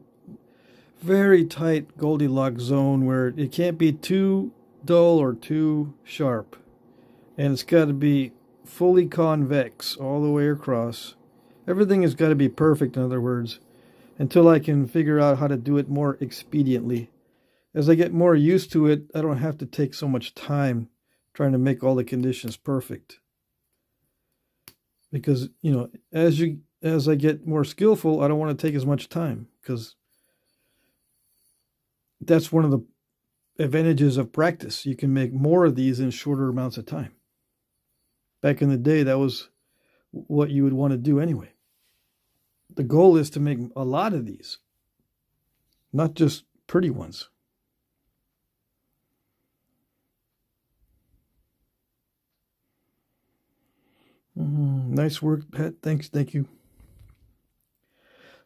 very tight Goldilocks zone where it can't be too dull or too sharp. And it's got to be fully convex all the way across. Everything has got to be perfect, in other words, until I can figure out how to do it more expediently. As I get more used to it, I don't have to take so much time trying to make all the conditions perfect. Because, you know, as I get more skillful, I don't want to take as much time, because that's one of the advantages of practice. You can make more of these in shorter amounts of time. Back in the day, that was what you would want to do anyway. The goal is to make a lot of these, not just pretty ones. Nice work, Pat. Thanks. Thank you.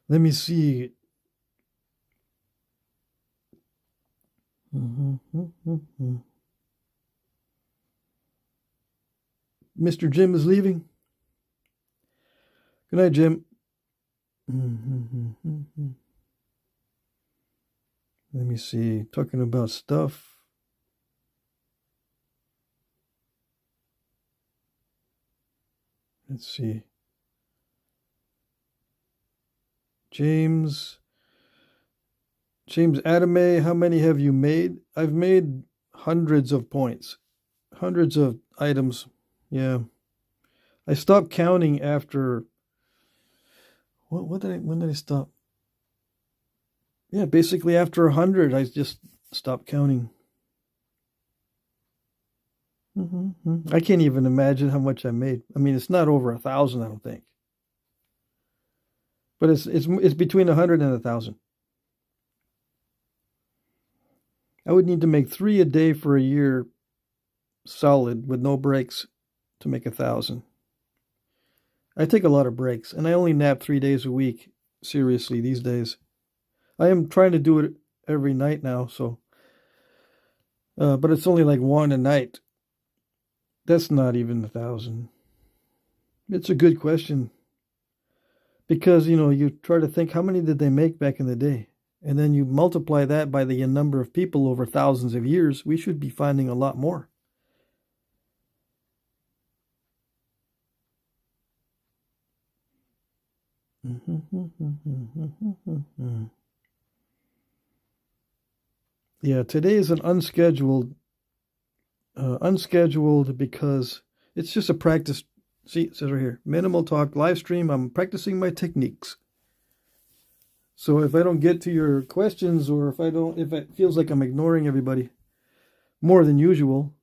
Let me see. Mr. Jim is leaving. Good night, Jim. Let me see. Talking about stuff. Let's see. James Adame, how many have you made? I've made hundreds of points. Hundreds of items. Yeah. I stopped counting after... when did I stop? Yeah, basically after 100, I just stopped counting. I can't even imagine how much I made. I mean, it's not over 1,000, I don't think. But it's between 100 and 1,000. I would need to make 3 a day for a year solid with no breaks to make 1,000. I take a lot of breaks, and I only nap 3 days a week, seriously, these days. I am trying to do it every night now, so... but it's only like 1 a night. That's not even 1,000. It's a good question. Because, you know, you try to think, how many did they make back in the day? And then you multiply that by the number of people over thousands of years. We should be finding a lot more. Yeah, today is an unscheduled because it's just a practice. See, it says right here, minimal talk live stream. I'm practicing my techniques. So if I don't get to your questions, or if it feels like I'm ignoring everybody more than usual,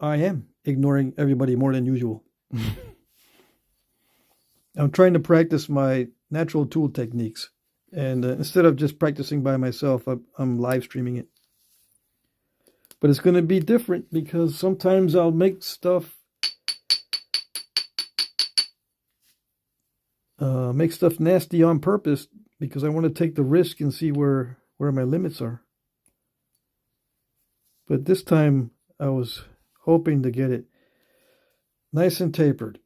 I am ignoring everybody more than usual. I'm trying to practice my natural tool techniques. And instead of just practicing by myself, I'm live streaming it. But it's going to be different because sometimes I'll make stuff nasty on purpose because I want to take the risk and see where my limits are. But this time I was hoping to get it nice and tapered.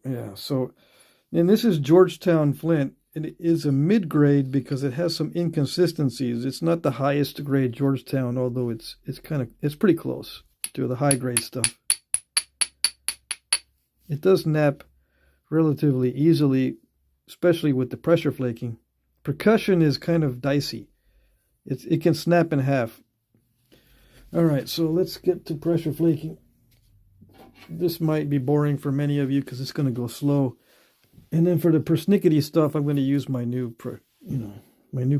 Yeah, so, and this is Georgetown Flint. It is a mid-grade because it has some inconsistencies. It's not the highest grade Georgetown, although it's pretty close to the high grade stuff. It does nap relatively easily, especially with the pressure flaking. Percussion is kind of dicey. It can snap in half. All right, so let's get to pressure flaking. This might be boring for many of you because it's going to go slow. And then for the persnickety stuff, I'm going to use my new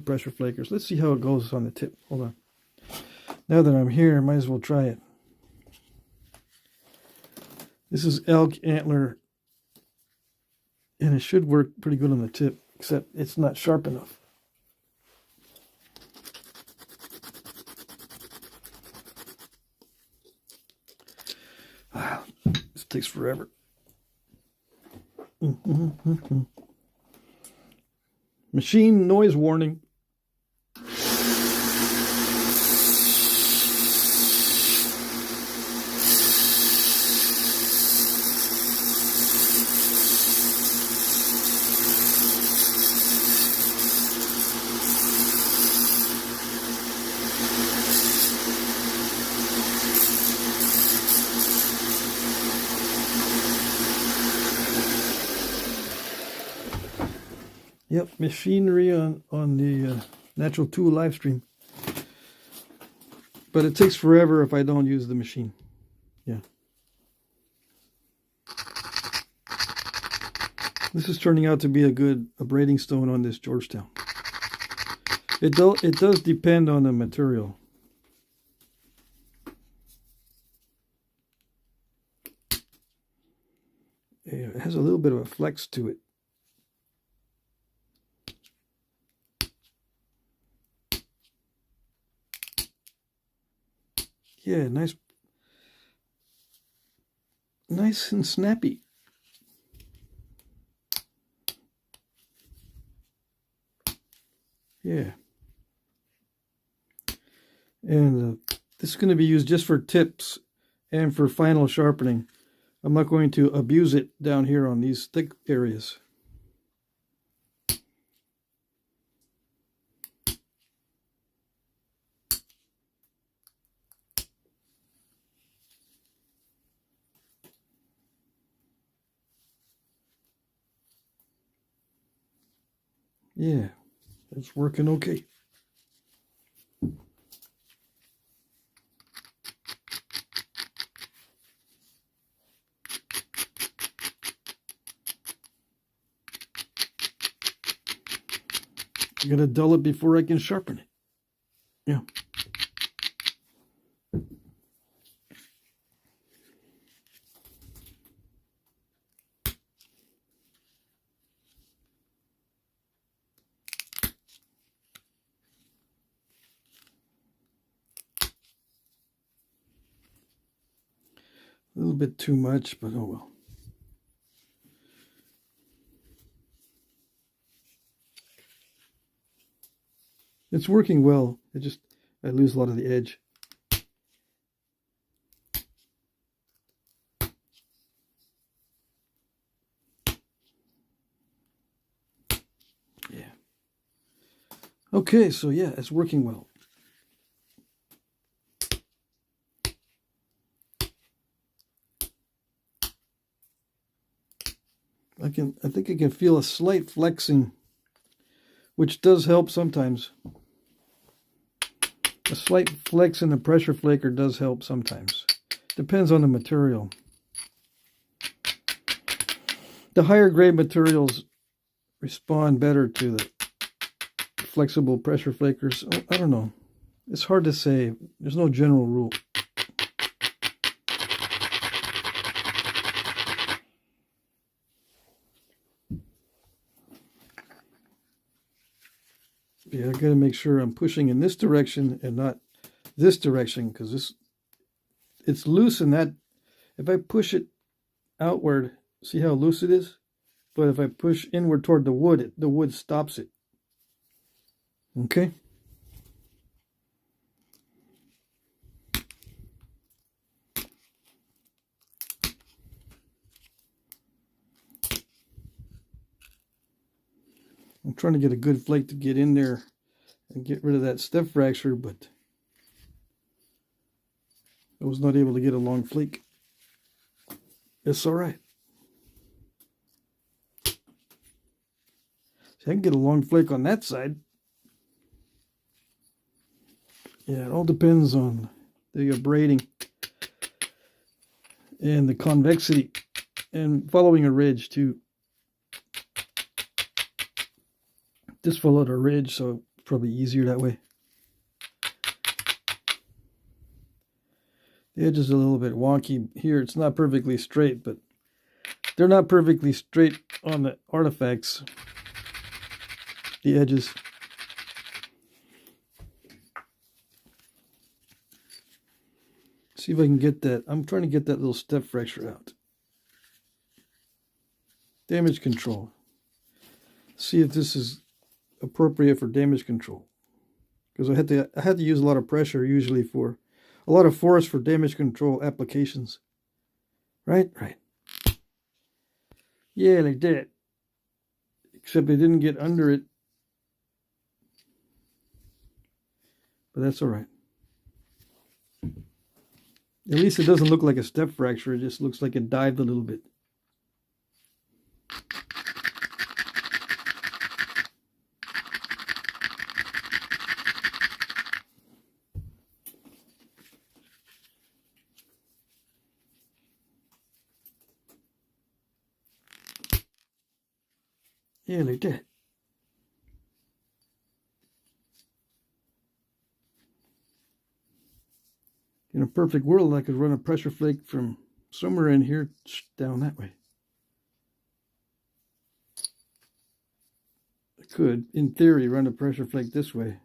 pressure flakers. Let's see how it goes on the tip. Hold on. Now that I'm here, I might as well try it. This is elk antler, and it should work pretty good on the tip, except it's not sharp enough. Wow, this takes forever. Machine noise warning. Yep, machinery on the Natural Tool live stream. But it takes forever if I don't use the machine. Yeah. This is turning out to be a good abrading stone on this Georgetown. It does depend on the material. Yeah, it has a little bit of a flex to it. Yeah, nice and snappy. Yeah. And this is going to be used just for tips and for final sharpening. I'm not going to abuse it down here on these thick areas. Yeah, it's working okay. I'm going to dull it before I can sharpen it. Yeah. A little bit too much, but oh well. It's working well. I lose a lot of the edge. Yeah. Okay, so yeah, it's working well. I think I can feel a slight flexing, which does help sometimes. A slight flex in the pressure flaker does help sometimes. Depends on the material. The higher grade materials respond better to the flexible pressure flakers. I don't know. It's hard to say. There's no general rule. Yeah, I gotta make sure I'm pushing in this direction and not this direction, because it's loose in that. If I push it outward, see how loose it is? But if I push inward toward the wood stops it. Okay? I'm trying to get a good flake to get in there and get rid of that step fracture, but I was not able to get a long flake. It's all right. See, I can get a long flake on that side. Yeah, it all depends on the abrading and the convexity and following a ridge too. This followed a ridge, so probably easier that way. The edge is a little bit wonky here. It's not perfectly straight, but they're not perfectly straight on the artifacts. The edges. See if I can get that. I'm trying to get that little step fracture out. Damage control. See if this is appropriate for damage control, because I had to use a lot of pressure usually for a lot of force for damage control applications. Right. Yeah, like that. Except they didn't get under it, but that's all right. At least it doesn't look like a step fracture. It just looks like it dived a little bit. Yeah, like that. In a perfect world, I could run a pressure flake from somewhere in here down that way. I could, in theory, run a pressure flake this way.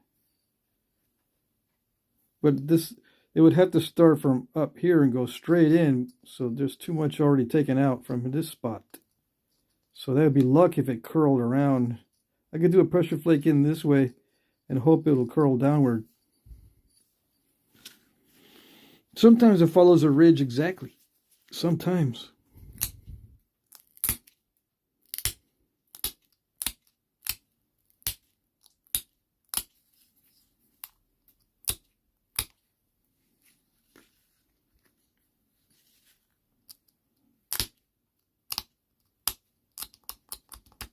But this, it would have to start from up here and go straight in, so there's too much already taken out from this spot. So that would be luck if it curled around. I could do a pressure flake in this way and hope it'll curl downward. Sometimes it follows a ridge exactly. Sometimes.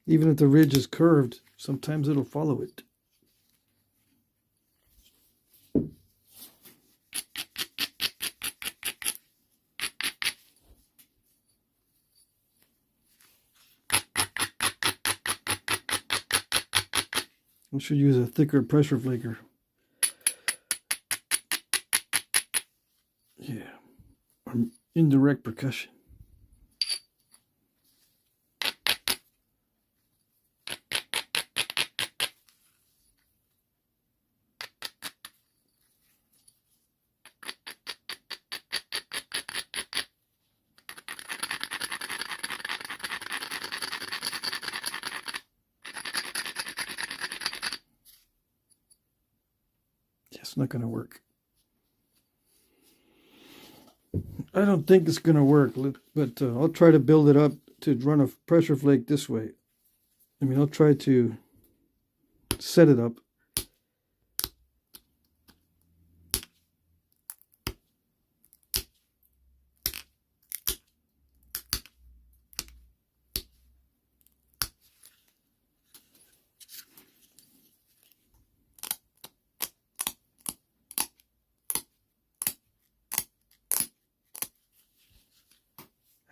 Even if the ridge is curved, sometimes it'll follow it. I should use a thicker pressure flaker. Yeah, or indirect percussion. It's not going to work. I don't think it's going to work, but I'll try to build it up to run a pressure flake this way. I mean, I'll try to set it up.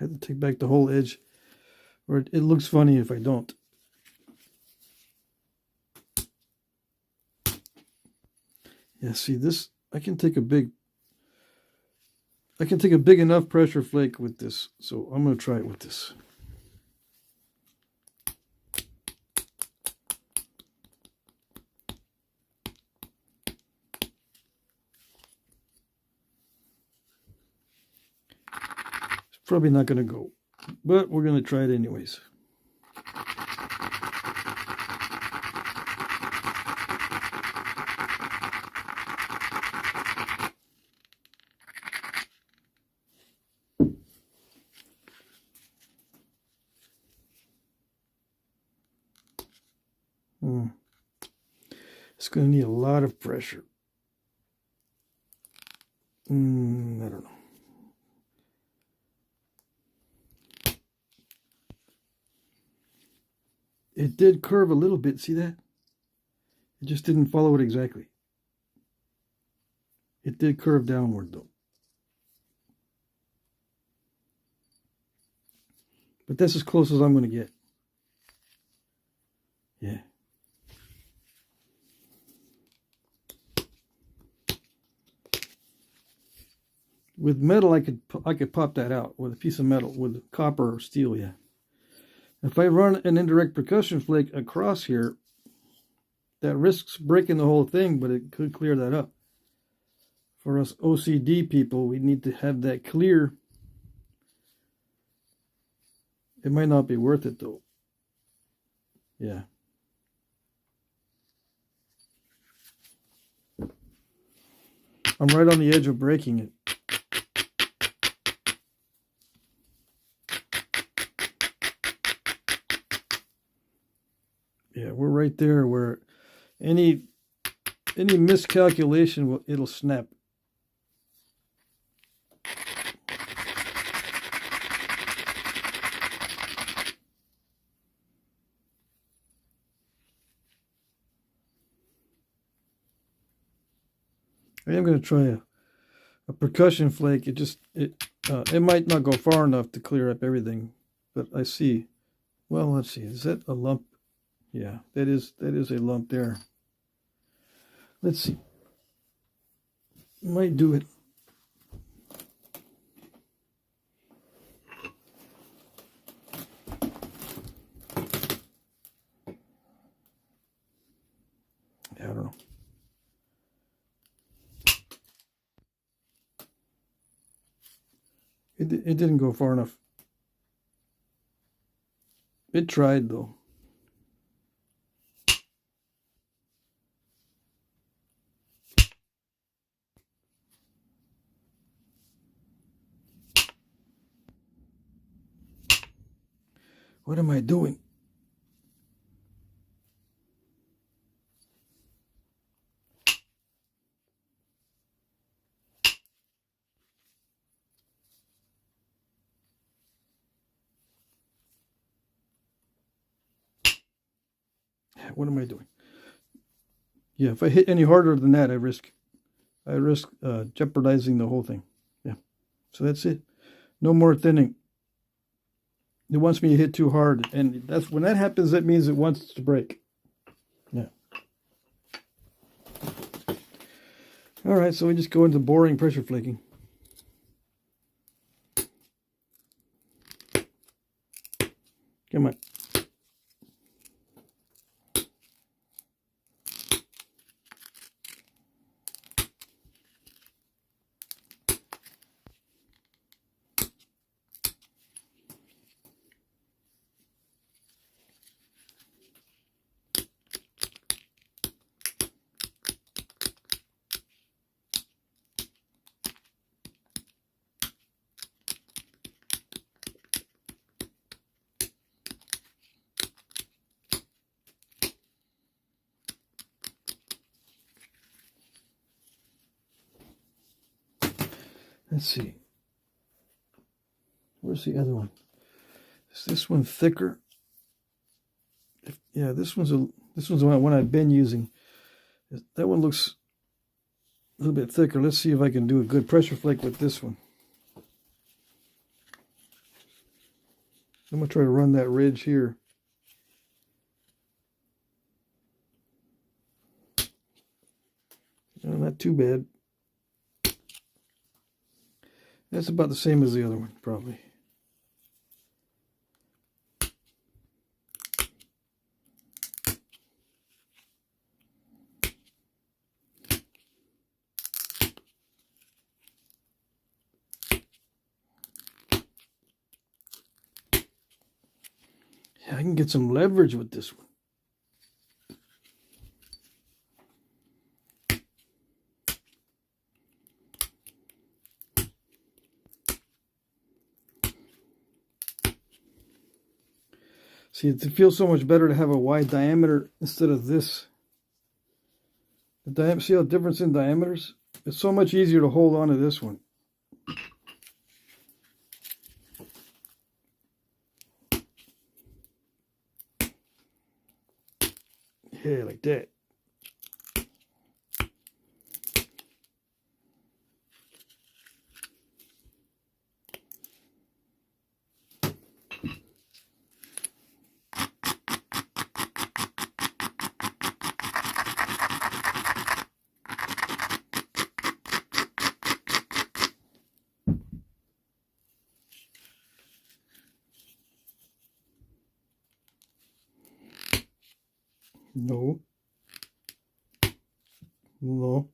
I have to take back the whole edge, or it looks funny if I don't. Yeah, see this, I can take a big enough pressure flake with this, so I'm going to try it with this. Probably not going to go, but we're going to try it anyways. It's going to need a lot of pressure. I don't know. It did curve a little bit, see that? It just didn't follow it exactly. It did curve downward though. But that's as close as I'm going to get. Yeah. With metal, I could pop that out with a piece of metal, with copper or steel, yeah. If I run an indirect percussion flake across here, that risks breaking the whole thing, but it could clear that up. For us OCD people, we need to have that clear. It might not be worth it though. Yeah. I'm right on the edge of breaking it. Yeah, we're right there where any miscalculation, it'll snap. I am going to try a percussion flake. It might not go far enough to clear up everything, but I see. Well, let's see. Is that a lump? Yeah, that is a lump there. Let's see. Might do it. I don't know. It didn't go far enough. It tried though. What am I doing? What am I doing? Yeah, if I hit any harder than that, I risk jeopardizing the whole thing. Yeah, so that's it. No more thinning. It wants me to hit too hard, and that's when that happens. That means it wants to break. Yeah. All right, so we just go into boring pressure flaking. Come on. Let's see. Where's the other one? Is this one thicker? Yeah, this one's the one I've been using. That one looks a little bit thicker. Let's see if I can do a good pressure flake with this one. I'm gonna try to run that ridge here. Not too bad. That's about the same as the other one, probably. Yeah, I can get some leverage with this one. See, it feels so much better to have a wide diameter instead of this. See how difference in diameters? It's so much easier to hold on to this one. Yeah, like that. No. No.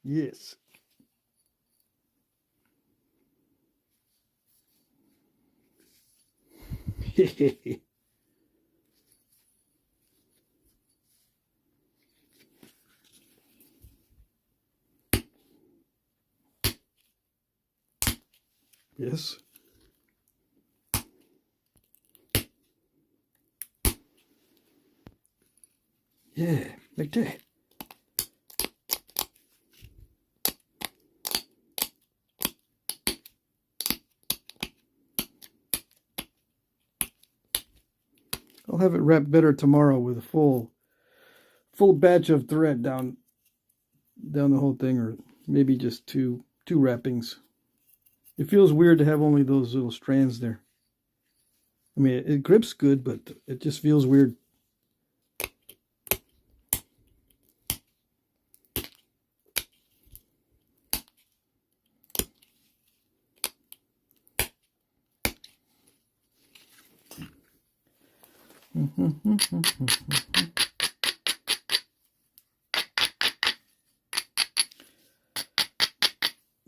Yes. Yes. Yeah, like that. I'll have it wrapped better tomorrow with a full batch of thread down the whole thing, or maybe just two wrappings. It feels weird to have only those little strands there. I mean, it grips good, but it just feels weird.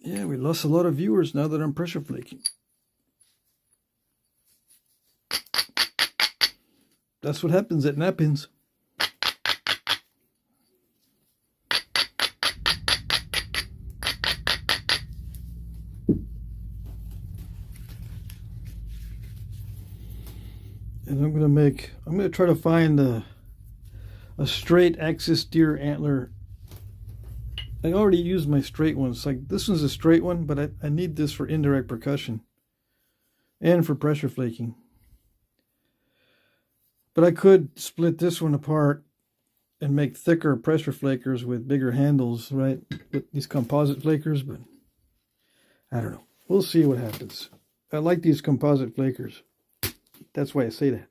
Yeah, we lost a lot of viewers now that I'm pressure flaking. That's what happens at Knappings. And I'm gonna try to find a straight axis deer antler. I already used my straight ones. Like this one's a straight one, but I need this for indirect percussion and for pressure flaking. But I could split this one apart and make thicker pressure flakers with bigger handles, right? With these composite flakers, but I don't know. We'll see what happens. I like these composite flakers. That's why I say that.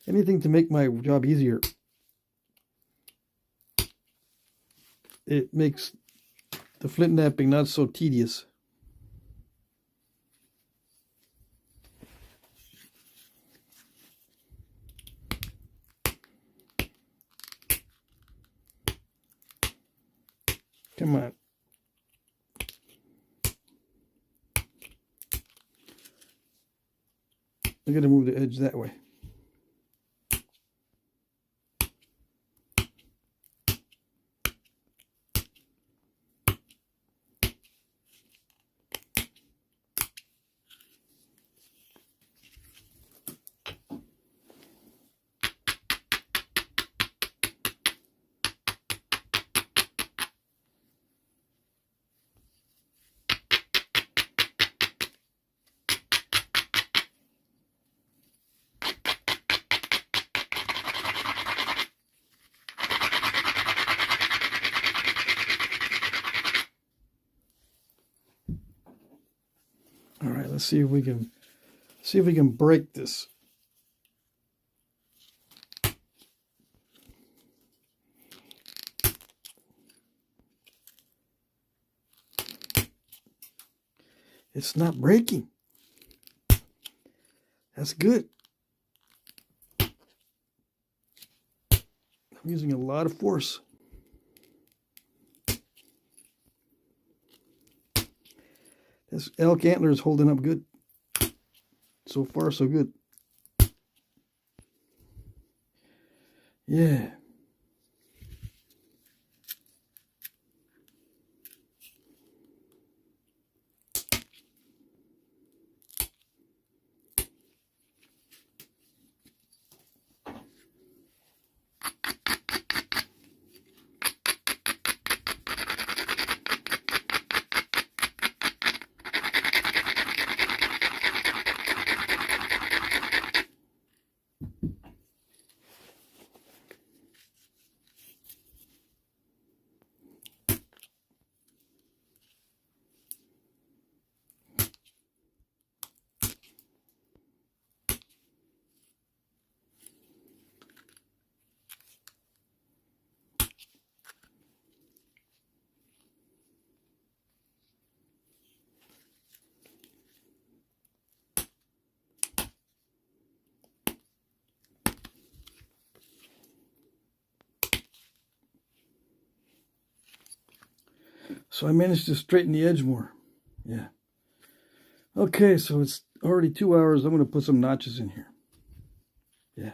Anything to make my job easier. It makes the flint knapping not so tedious. Come on. I gotta move the edge that way. All right, let's see if we can break this. It's not breaking. That's good. I'm using a lot of force. This elk antler is holding up good. So far, so good. Yeah. So I managed to straighten the edge more. Yeah. Okay, so it's already 2 hours. I'm going to put some notches in here. Yeah.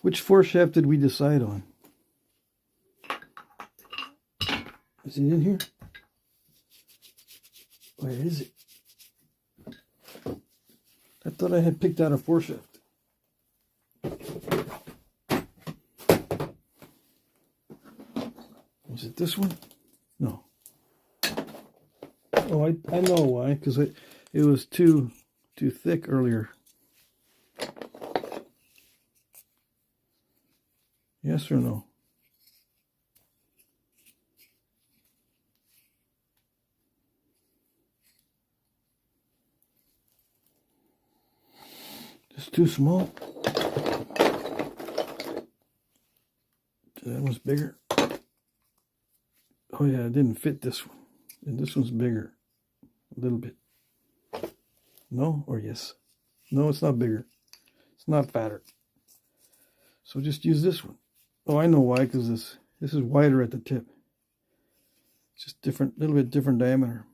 Which foreshaft did we decide on? Is it in here? Where is it? I thought I had picked out a foreshaft. Was it this one? No. Oh, I know why, because it was too thick earlier. Yes or no? too small. That one's bigger. Oh yeah, it didn't fit this one. And this one's bigger. A little bit. No or yes? No, it's not bigger. It's not fatter. So just use this one. Oh, I know why, because this is wider at the tip. It's just different, little bit different diameter.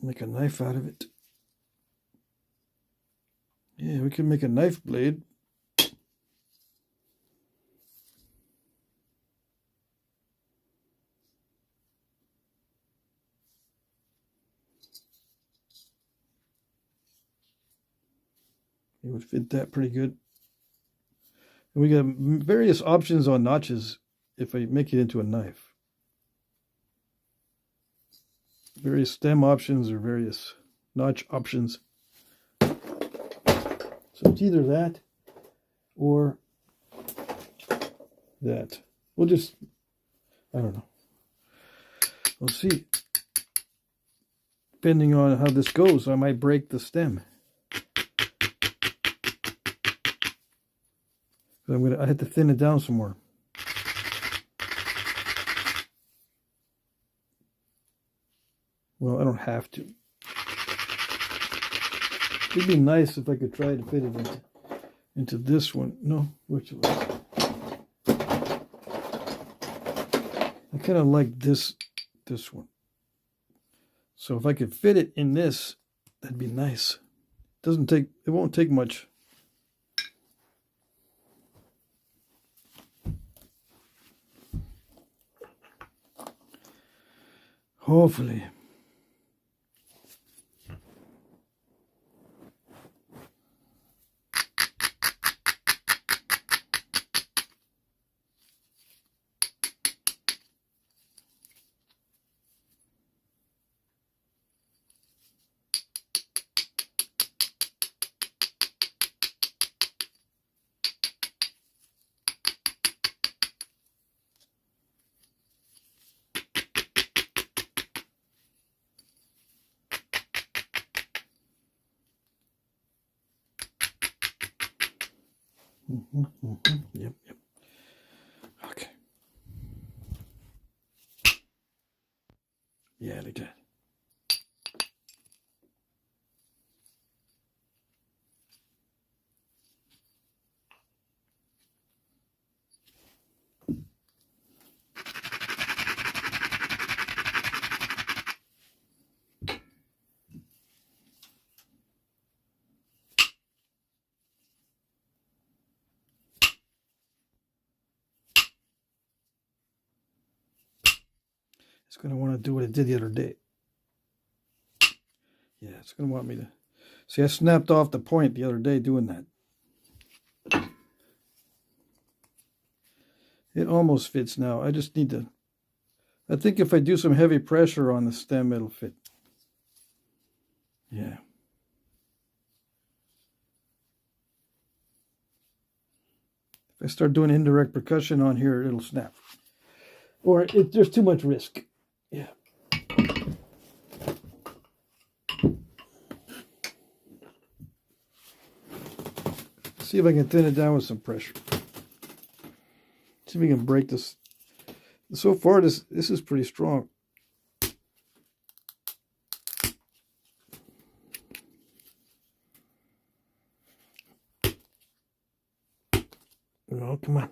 Make a knife out of it. Yeah, we can make a knife blade. It would fit that pretty good. And we got various options on notches if I make it into a knife. Various stem options or various notch options. So it's either that or that. We'll just, I don't know. We'll see. Depending on how this goes, I might break the stem. I had to thin it down some more. Well, I don't have to. It'd be nice if I could try to fit it into this one. No, which one? I kind of like this one. So if I could fit it in this, that'd be nice. It won't take much. Hopefully. Yep. Okay. Yeah, like that. It's going to want to do what it did the other day. Yeah, it's going to want me to... See, I snapped off the point the other day doing that. It almost fits now. I just need to... I think if I do some heavy pressure on the stem, it'll fit. Yeah. If I start doing indirect percussion on here, it'll snap. Or there's too much risk. Yeah. See if I can thin it down with some pressure. See if we can break this. So far, this is pretty strong. Oh, come on.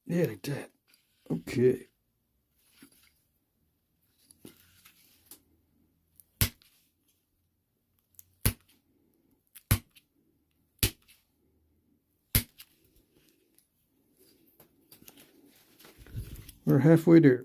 Yeah, like that. Okay. We're halfway there.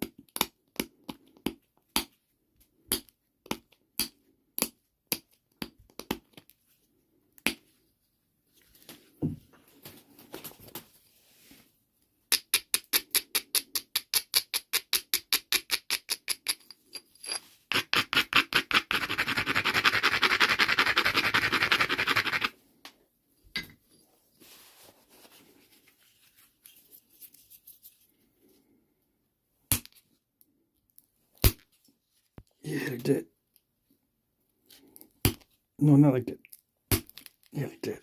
Yeah, like that. No, not like that. Yeah, like that.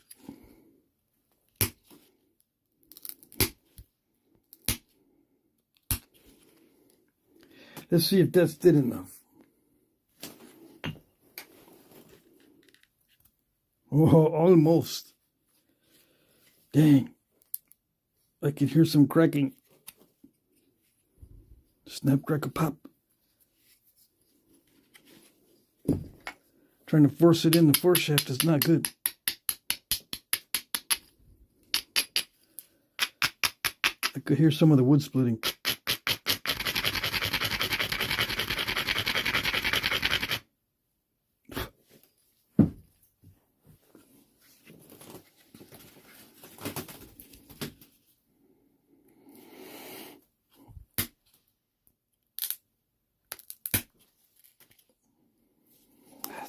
Let's see if that's thin enough. Oh, almost. Dang. I can hear some cracking. Snap, crackle, pop. Trying to force it in the Foreshaft is not good. I could hear some of the wood splitting.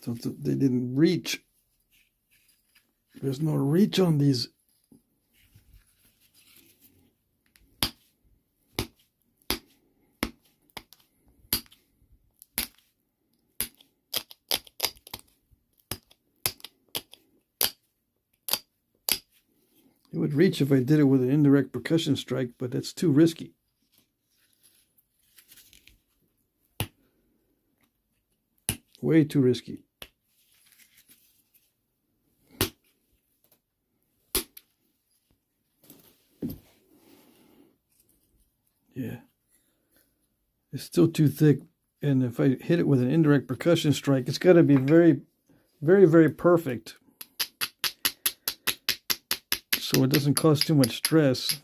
They didn't reach. There's no reach on these. It would reach if I did it with an indirect percussion strike, but that's too risky. Way too risky. Yeah. It's still too thick, and if I hit it with an indirect percussion strike, it's got to be very, very, very perfect, so it doesn't cause too much stress.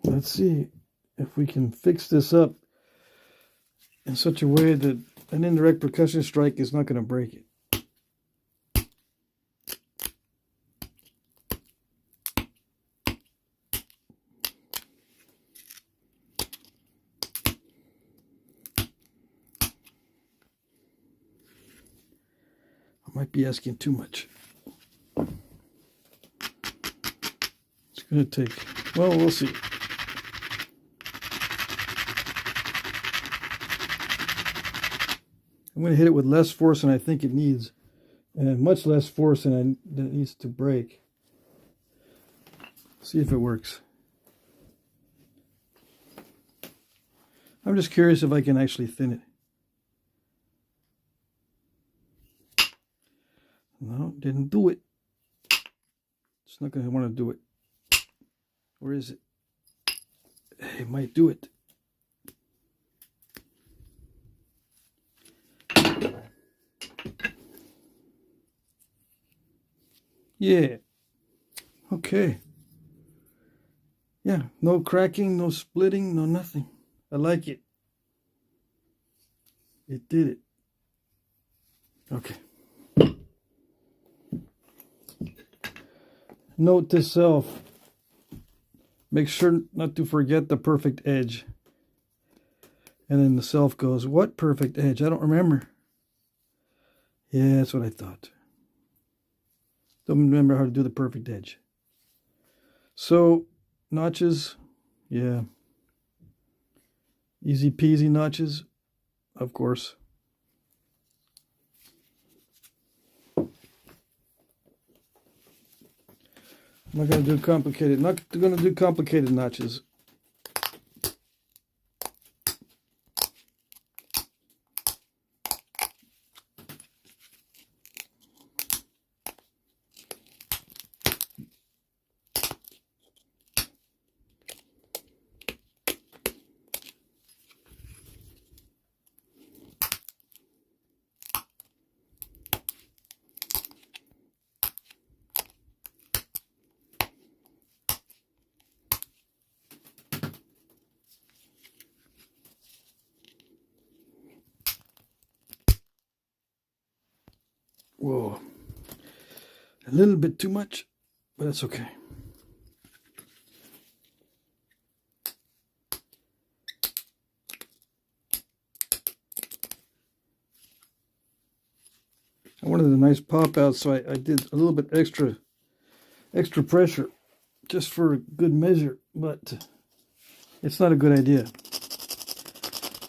Let's see if we can fix this up in such a way that an indirect percussion strike is not going to break it. I might be asking too much. It's going to take, well, we'll see. I'm going to hit it with less force than I think it needs, and much less force than it needs to break. See if it works. I'm just curious if I can actually thin it. No, didn't do it. It's not going to want to do it. Or is it? It might do it. Yeah. Okay. Yeah, no cracking, no splitting, no nothing. I like it. It did it. Okay. Note to self. Make sure not to forget the perfect edge. And then the self goes, what perfect edge? I don't remember. Yeah, that's what I thought. Don't remember how to do the perfect edge. So, notches, yeah. Easy peasy notches, of course. I'm not going to do complicated, not going to do complicated notches. Whoa. A little bit too much, but that's okay. I wanted a nice pop out, so I did a little bit extra pressure just for good measure, but it's not a good idea.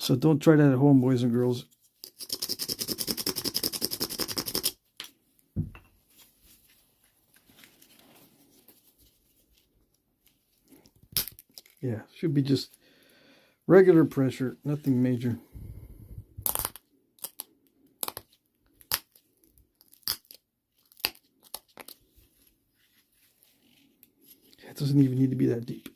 So don't try that at home, boys and girls. Yeah, should be just regular pressure, nothing major. It doesn't even need to be that deep.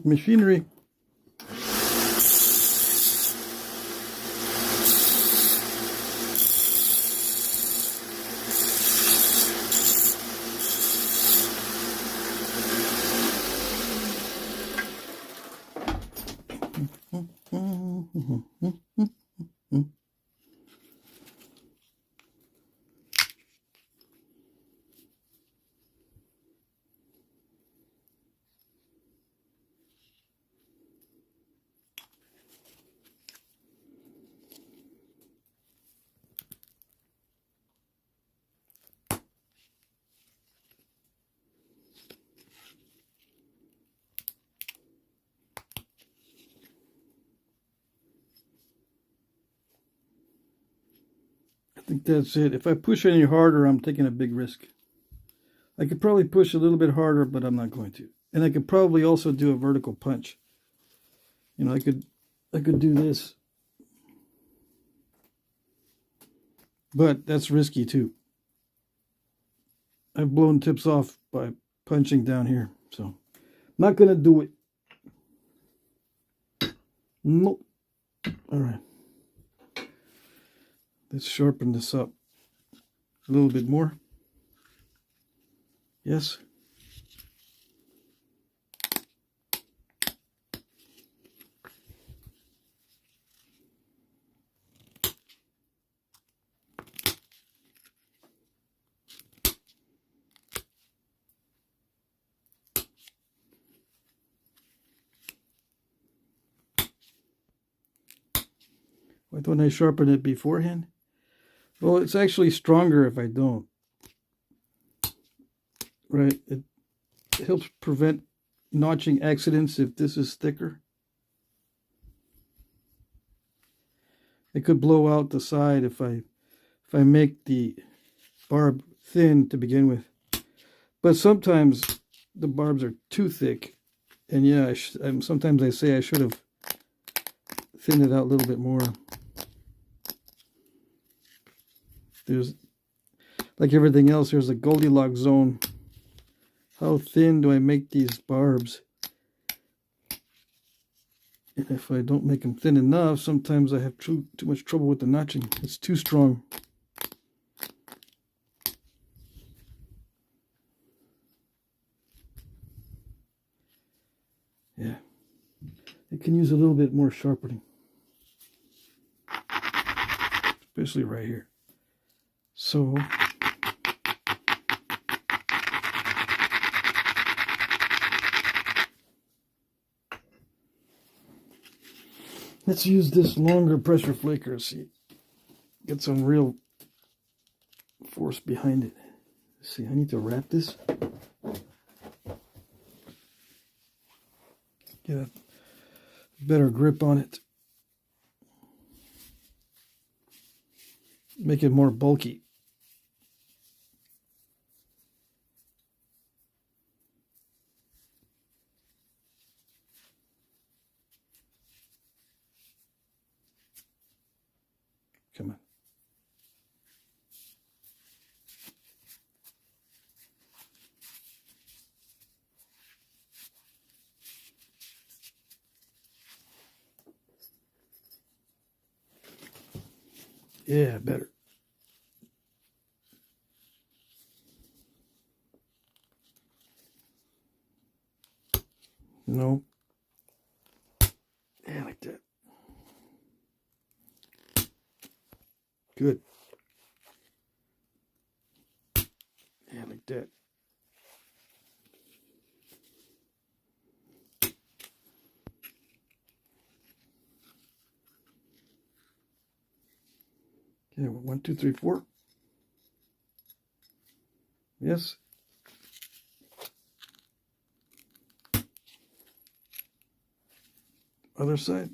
Machinery. I think that's it. If I push any harder, I'm taking a big risk. I could probably push a little bit harder, but I'm not going to. And I could probably also do a vertical punch. You know, I could do this. But that's risky too. I've blown tips off by punching down here, so I'm not gonna do it. Nope. All right. Let's sharpen this up a little bit more. Yes. Why don't I sharpen it beforehand? Well, it's actually stronger if I don't. Right? It helps prevent notching accidents if this is thicker. It could blow out the side if I make the barb thin to begin with. But sometimes the barbs are too thick. And yeah, sometimes I say I should have thinned it out a little bit more. There's, like everything else, there's a Goldilocks zone. How thin do I make these barbs? And if I don't make them thin enough, sometimes I have too much trouble with the notching. It's too strong. Yeah. It can use a little bit more sharpening. Especially right here. So let's use this longer pressure flaker. See, get some real force behind it. Let's see, I need to wrap this. Get a better grip on it. Make it more bulky. Come on. Yeah, better. No. Yeah, like that. Good. Yeah, like that. Okay, 1, 2, 3, 4. Yes. Other side.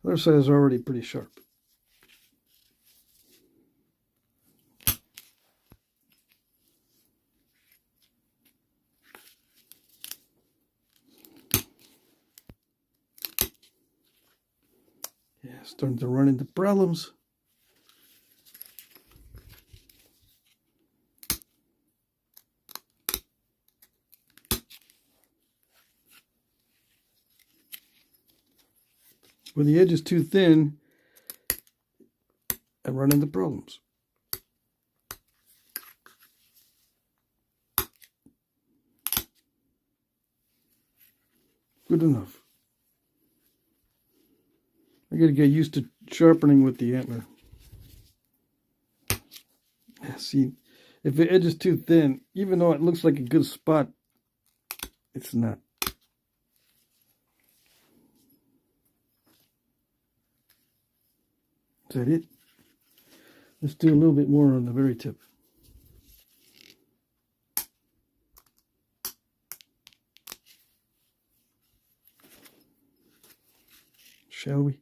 Other side is already pretty sharp. Yeah, starting to run into problems. When the edge is too thin, I run into problems. Good enough. I gotta get used to sharpening with the antler. Yeah, see, if the edge is too thin, even though it looks like a good spot, it's not. Is that it? Let's do a little bit more on the very tip. Shall we?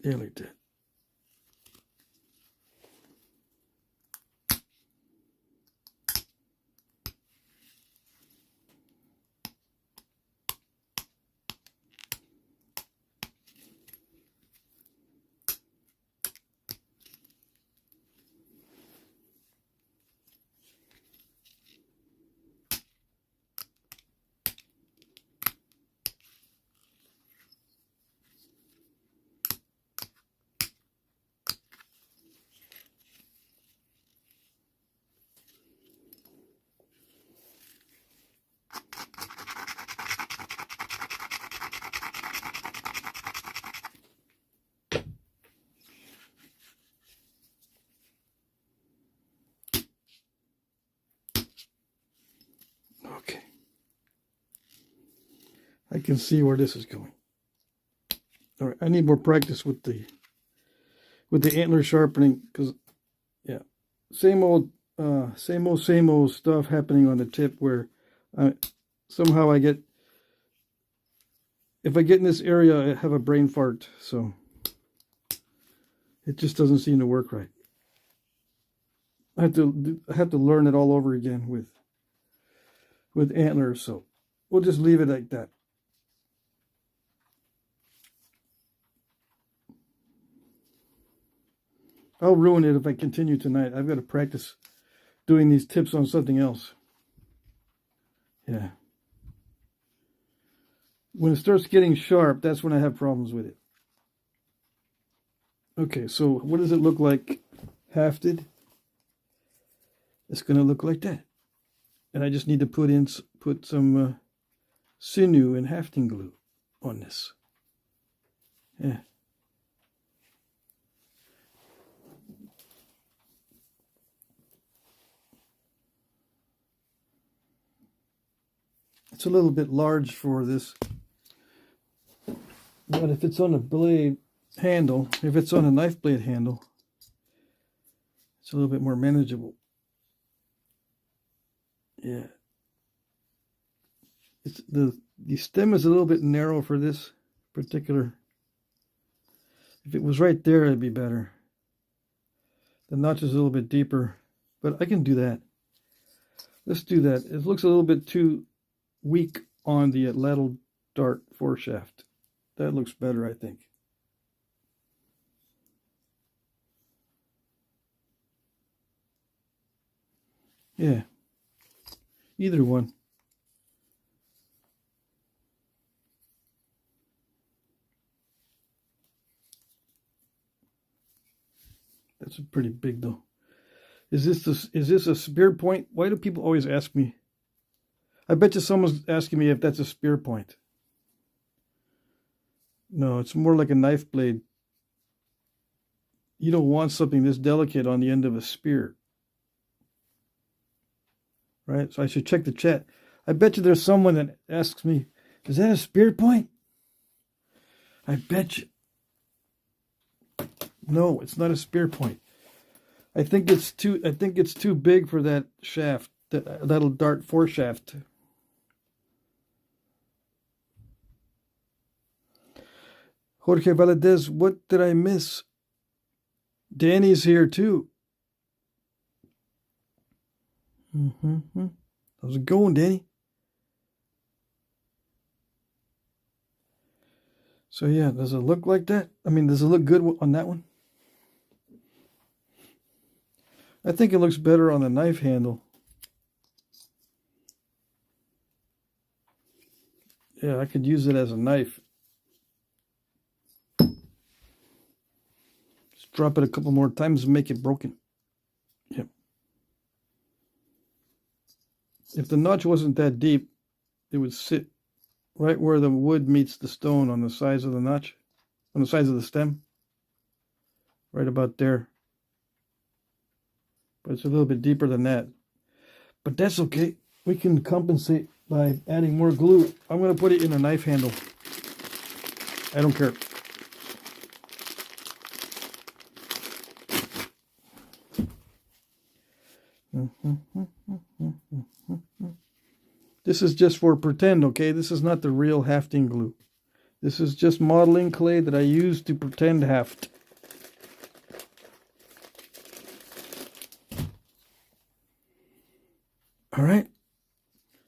Yeah, like that. Okay. I can see where this is going. All right, I need more practice with the antler sharpening, because yeah, same old stuff happening on the tip where somehow I get, if I get in this area, I have a brain fart, so it just doesn't seem to work right. I have to learn it all over again with antlers, so we'll just leave it like that. I'll ruin it if I continue tonight. I've got to practice doing these tips on something else. Yeah. When it starts getting sharp, that's when I have problems with it. Okay, so what does it look like hafted? It's going to look like that. And I just need to put some sinew and hafting glue on this. Yeah. It's a little bit large for this, but if it's on a blade handle, if it's on a knife blade handle, it's a little bit more manageable. Yeah. The stem is a little bit narrow for this particular. If it was right there, it'd be better. The notch is a little bit deeper, but I can do that. Let's do that. It looks a little bit too weak on the lateral dart foreshaft. That looks better, I think. Yeah, either one. That's pretty big though. Is this a spear point? Why do people always ask me? I bet you someone's asking me if that's a spear point. No, it's more like a knife blade. You don't want something this delicate on the end of a spear. Right? So I should check the chat. I bet you there's someone that asks me, is that a spear point? I bet you. No, it's not a spear point. I think it's too big for that shaft, that'll dart foreshaft. Jorge Valadez, what did I miss? Danny's here too. How's it going, Danny? So yeah, does it look like that? I mean, does it look good on that one? I think it looks better on the knife handle. Yeah, I could use it as a knife. Just drop it a couple more times and make it broken. Yep. If the notch wasn't that deep, it would sit right where the wood meets the stone on the sides of the notch, on the sides of the stem. Right about there. But it's a little bit deeper than that. But that's okay. We can compensate by adding more glue. I'm going to put it in a knife handle. I don't care. This is just for pretend, okay? This is not the real hafting glue. This is just modeling clay that I use to pretend haft. All right.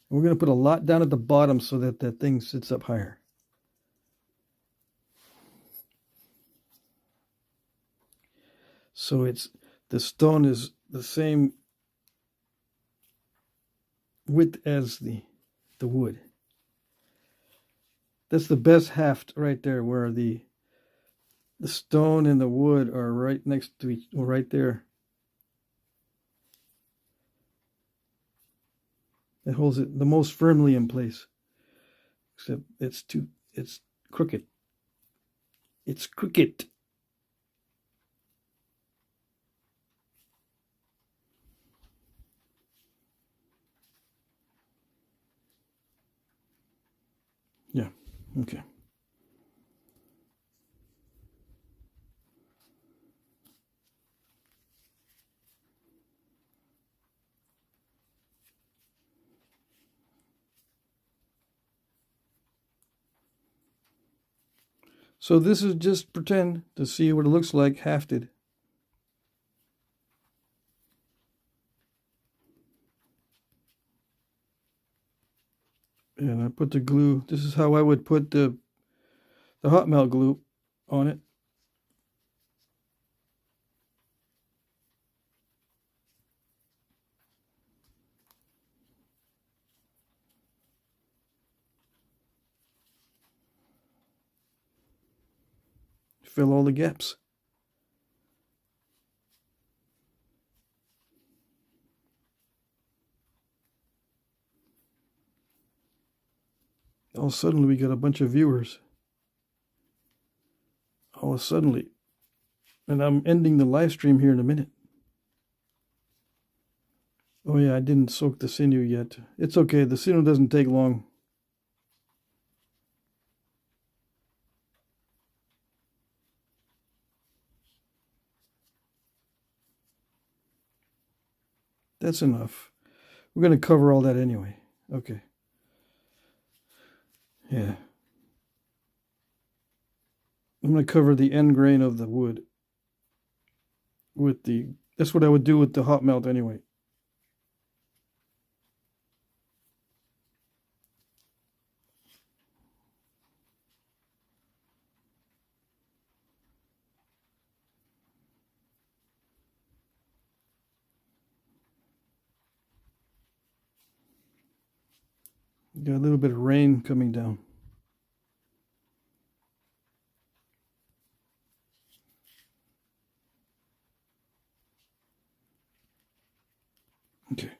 We're going to put a lot down at the bottom so that that thing sits up higher. So the stone is the same width as the wood. That's the best haft right there, where the stone and the wood are right next to each, or right there. It holds it the most firmly in place. Except it's crooked. It's crooked. Yeah, okay. So this is just pretend to see what it looks like hafted. And I put the glue. This is how I would put the hot melt glue on it. Fill all the gaps. Oh, suddenly we got a bunch of viewers. Oh, suddenly. And I'm ending the live stream here in a minute. Oh yeah, I didn't soak the sinew yet. It's okay, the sinew doesn't take long. That's enough. We're going to cover all that anyway. Okay. Yeah. I'm going to cover the end grain of the wood with that's what I would do with the hot melt anyway. Got a little bit of rain coming down. Okay.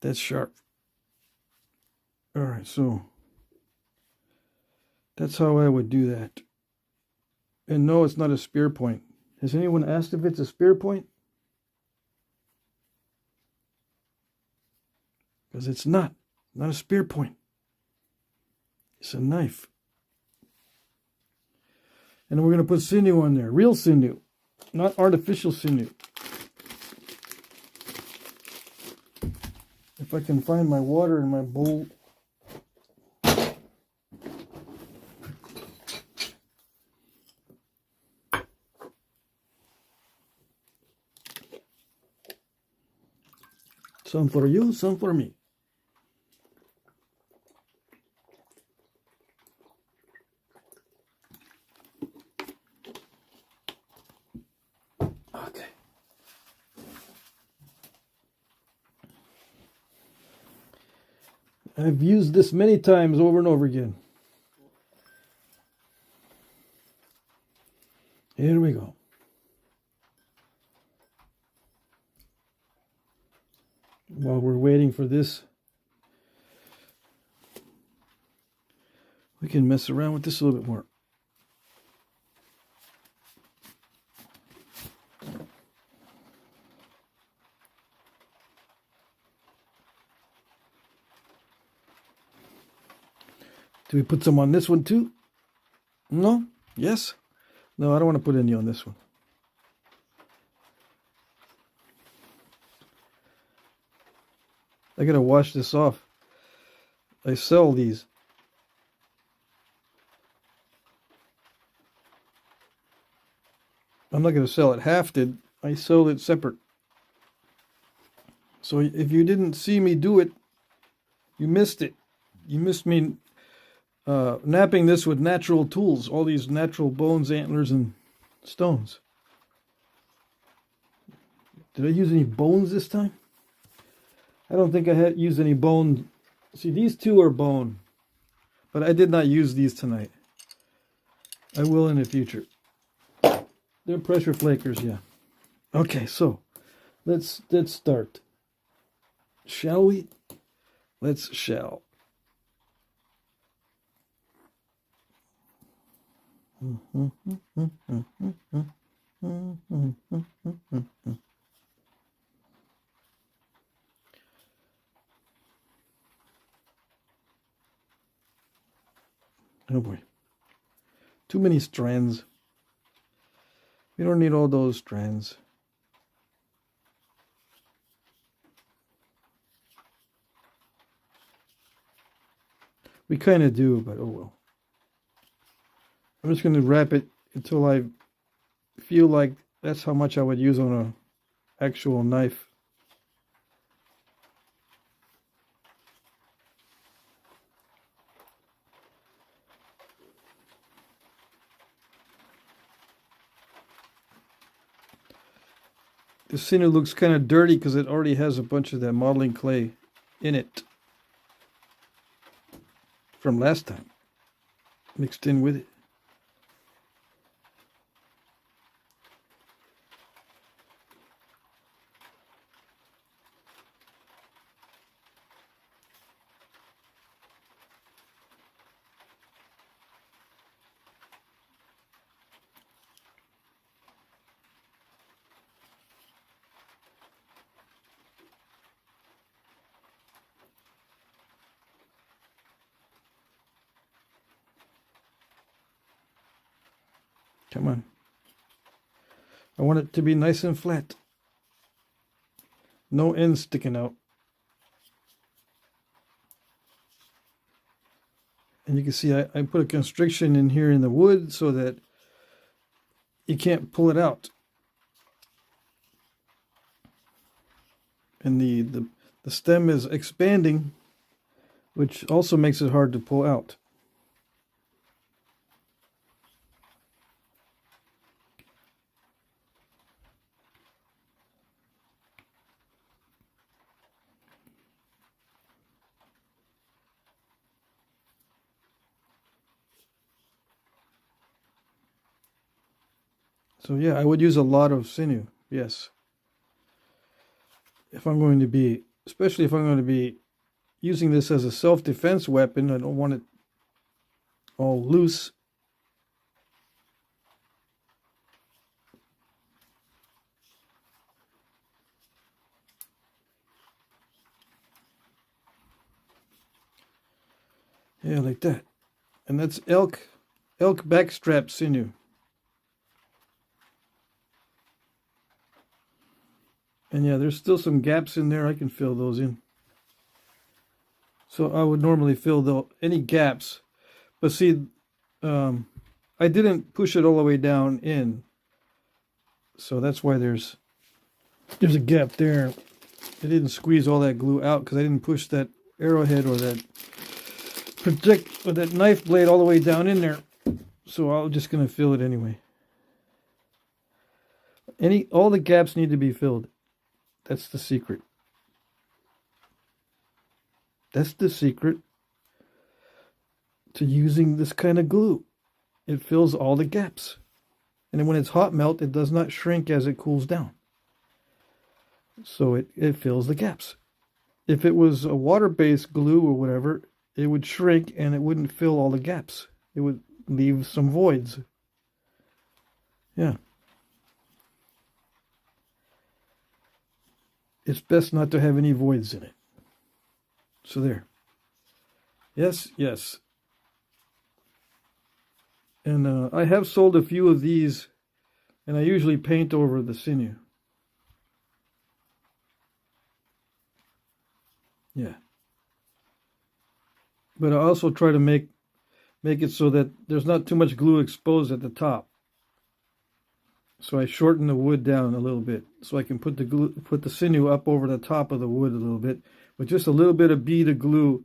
That's sharp. All right, so that's how I would do that. And no, it's not a spear point. Has anyone asked if it's a spear point? Because it's not a spear point. It's a knife. And we're going to put sinew on there. Real sinew, not artificial sinew. If I can find my water in my bowl. Some for you, some for me. Okay. I've used this many times over and over again. Here we go. While we're waiting for this, we can mess around with this a little bit more. Do we put some on this one too? No? Yes? No, I don't want to put any on this one. I gotta wash this off. I sell these. I'm not gonna sell it hafted. I sell it separate. So if you didn't see me do it, you missed it. You missed me knapping this with natural tools. All these natural bones, antlers, and stones. Did I use any bones this time? I don't think I had used any bone. See, these two are bone, but I did not use these tonight. I will in the future. They're pressure flakers, yeah. Okay, so let's start. Shall we? Let's shall. Oh boy. Too many strands. We don't need all those strands. We kind of do, but oh well. I'm just going to wrap it until I feel like that's how much I would use on an actual knife. The sinew looks kind of dirty because it already has a bunch of that modeling clay in it from last time, mixed in with it. Come on. I want it to be nice and flat. No ends sticking out. And you can see I put a constriction in here in the wood so that you can't pull it out. And the stem is expanding, which also makes it hard to pull out. So yeah, I would use a lot of sinew, yes. If I'm going to be, especially if I'm going to be using this as a self-defense weapon, I don't want it all loose. Yeah, like that. And that's elk backstrap sinew. And yeah, there's still some gaps in there. I can fill those in. So I would normally fill any gaps. But see, I didn't push it all the way down in. So that's why there's a gap there. It didn't squeeze all that glue out because I didn't push that arrowhead or that knife blade all the way down in there. So I'm just going to fill it anyway. All the gaps need to be filled. That's the secret. That's the secret to using this kind of glue. It fills all the gaps. And then when it's hot melt, it does not shrink as it cools down. So it fills the gaps. If it was a water-based glue or whatever, it would shrink and it wouldn't fill all the gaps. It would leave some voids. Yeah. It's best not to have any voids in it. So there. Yes, yes. And I have sold a few of these, and I usually paint over the sinew. Yeah. But I also try to make it so that there's not too much glue exposed at the top. So I shorten the wood down a little bit, so I can put the sinew up over the top of the wood a little bit, with just a little bit of bead of glue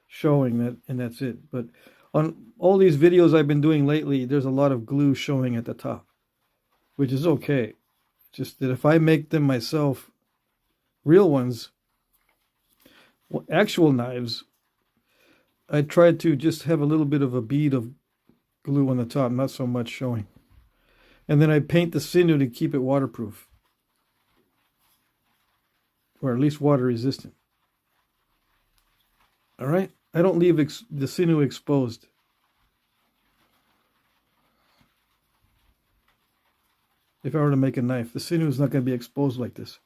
showing that, and that's it. But on all these videos I've been doing lately, there's a lot of glue showing at the top, which is okay. Just that if I make them myself, real ones, actual knives, I try to just have a little bit of a bead of glue on the top, not so much showing. And then I paint the sinew to keep it waterproof, or at least water resistant. All right? I don't leave the sinew exposed. If I were to make a knife, the sinew is not going to be exposed like this.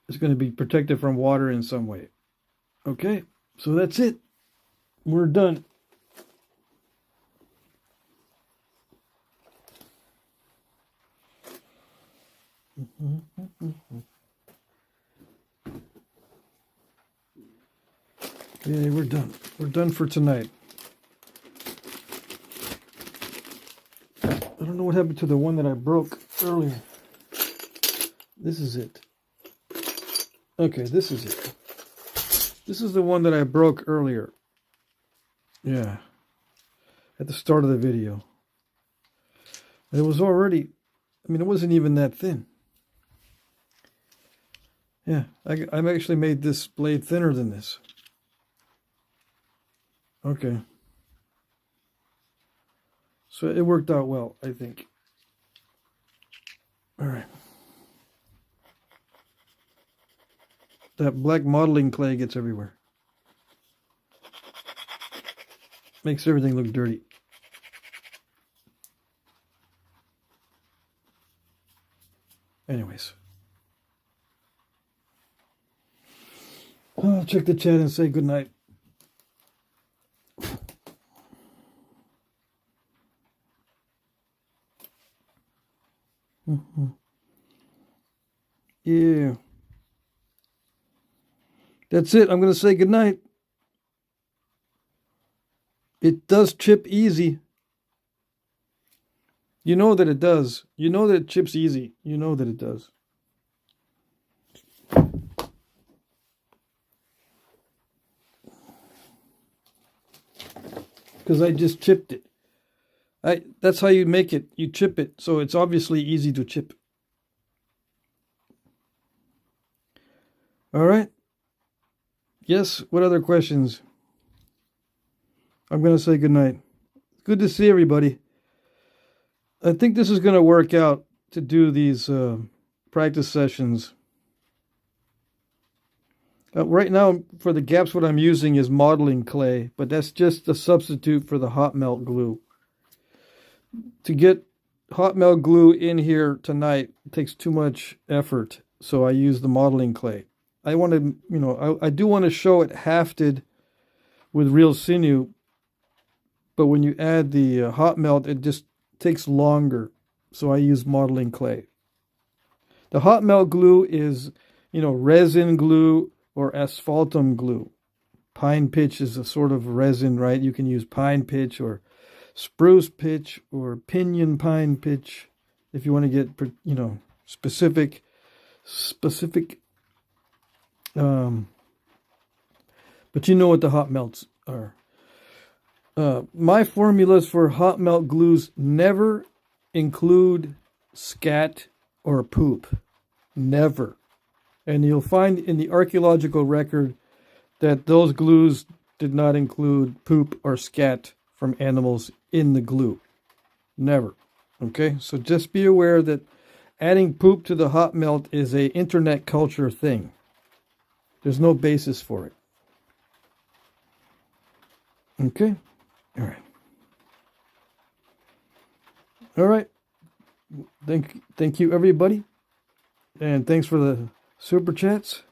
It's going to be protected from water in some way. Okay? So that's it. We're done. Yeah, we're done. We're done for tonight. I don't know what happened to the one that I broke earlier. This is it. Okay, this is it. This is the one that I broke earlier. Yeah. At the start of the video. And it was already, it wasn't even that thin. Yeah, I've actually made this blade thinner than this. Okay. So it worked out well, I think. All right. That black modeling clay gets everywhere. Makes everything look dirty. Anyways. I'll check the chat and say good night. Yeah. That's it. I'm going to say good night. It does chip easy. You know that it does. You know that it chips easy. You know that it does. Because I just chipped it. That's how you make it. You chip it. So it's obviously easy to chip. All right. Yes. What other questions? I'm going to say good night. Good to see everybody. I think this is going to work out to do these practice sessions. Right now, for the gaps, what I'm using is modeling clay, but that's just a substitute for the hot melt glue. To get hot melt glue in here tonight takes too much effort, so I use the modeling clay. I want to, I do want to show it hafted with real sinew, but when you add the hot melt, it just takes longer, so I use modeling clay. The hot melt glue is, resin glue or asphaltum glue. Pine pitch is a sort of resin, right? You can use pine pitch or spruce pitch or pinyon pine pitch if you want to get, specific. specific. But you know what the hot melts are. My formulas for hot melt glues never include scat or poop. Never. And you'll find in the archaeological record that those glues did not include poop or scat from animals in the glue. Never. Okay? So just be aware that adding poop to the hot melt is a internet culture thing. There's no basis for it. Okay? All right. All right. Thank you, everybody. And thanks for the super chats.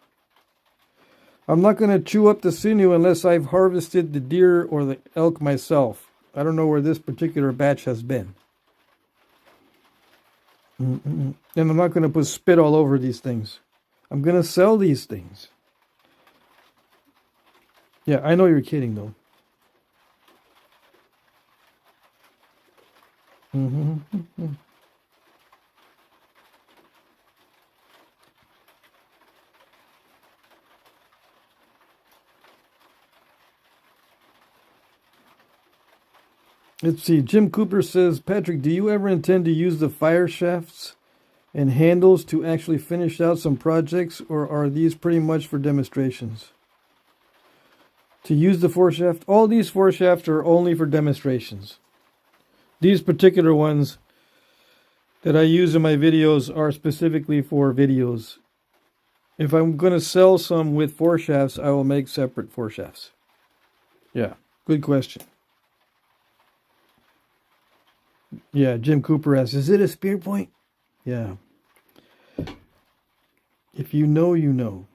I'm not going to chew up the sinew unless I've harvested the deer or the elk myself. I don't know where this particular batch has been. And I'm not going to put spit all over these things. I'm going to sell these things. Yeah, I know you're kidding, though. Let's see. Jim Cooper says, Patrick, do you ever intend to use the fire shafts and handles to actually finish out some projects, or are these pretty much for demonstrations? To use the foreshaft, all these foreshafts are only for demonstrations. These particular ones that I use in my videos are specifically for videos. If I'm going to sell some with foreshafts, I will make separate foreshafts. Yeah, good question. Yeah, Jim Cooper asks, is it a spear point? Yeah. If you know, you know.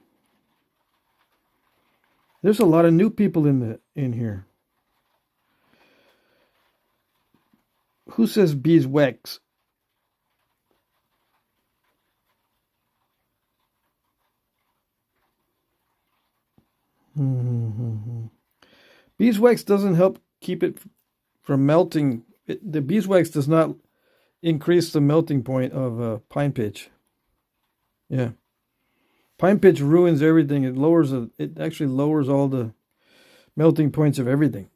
There's a lot of new people in here. Who says beeswax? Beeswax doesn't help keep it from melting. The beeswax does not increase the melting point of pine pitch. Yeah. Pine pitch ruins everything. It actually lowers all the melting points of everything.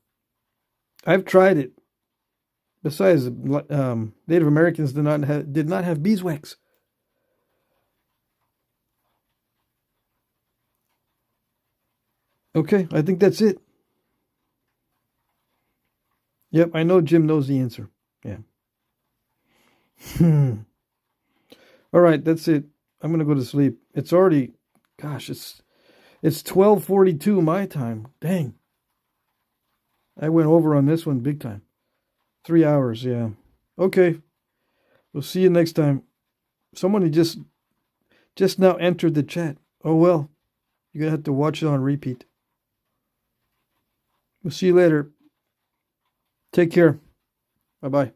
I've tried it. Besides, Native Americans did not have beeswax. Okay, I think that's it. Yep, I know Jim knows the answer. Yeah. All right, that's it. I'm going to go to sleep. It's already, gosh, it's 12:42 my time. Dang. I went over on this one big time. 3 hours, yeah. Okay. We'll see you next time. Someone just now entered the chat. Oh, well. You're going to have to watch it on repeat. We'll see you later. Take care. Bye-bye.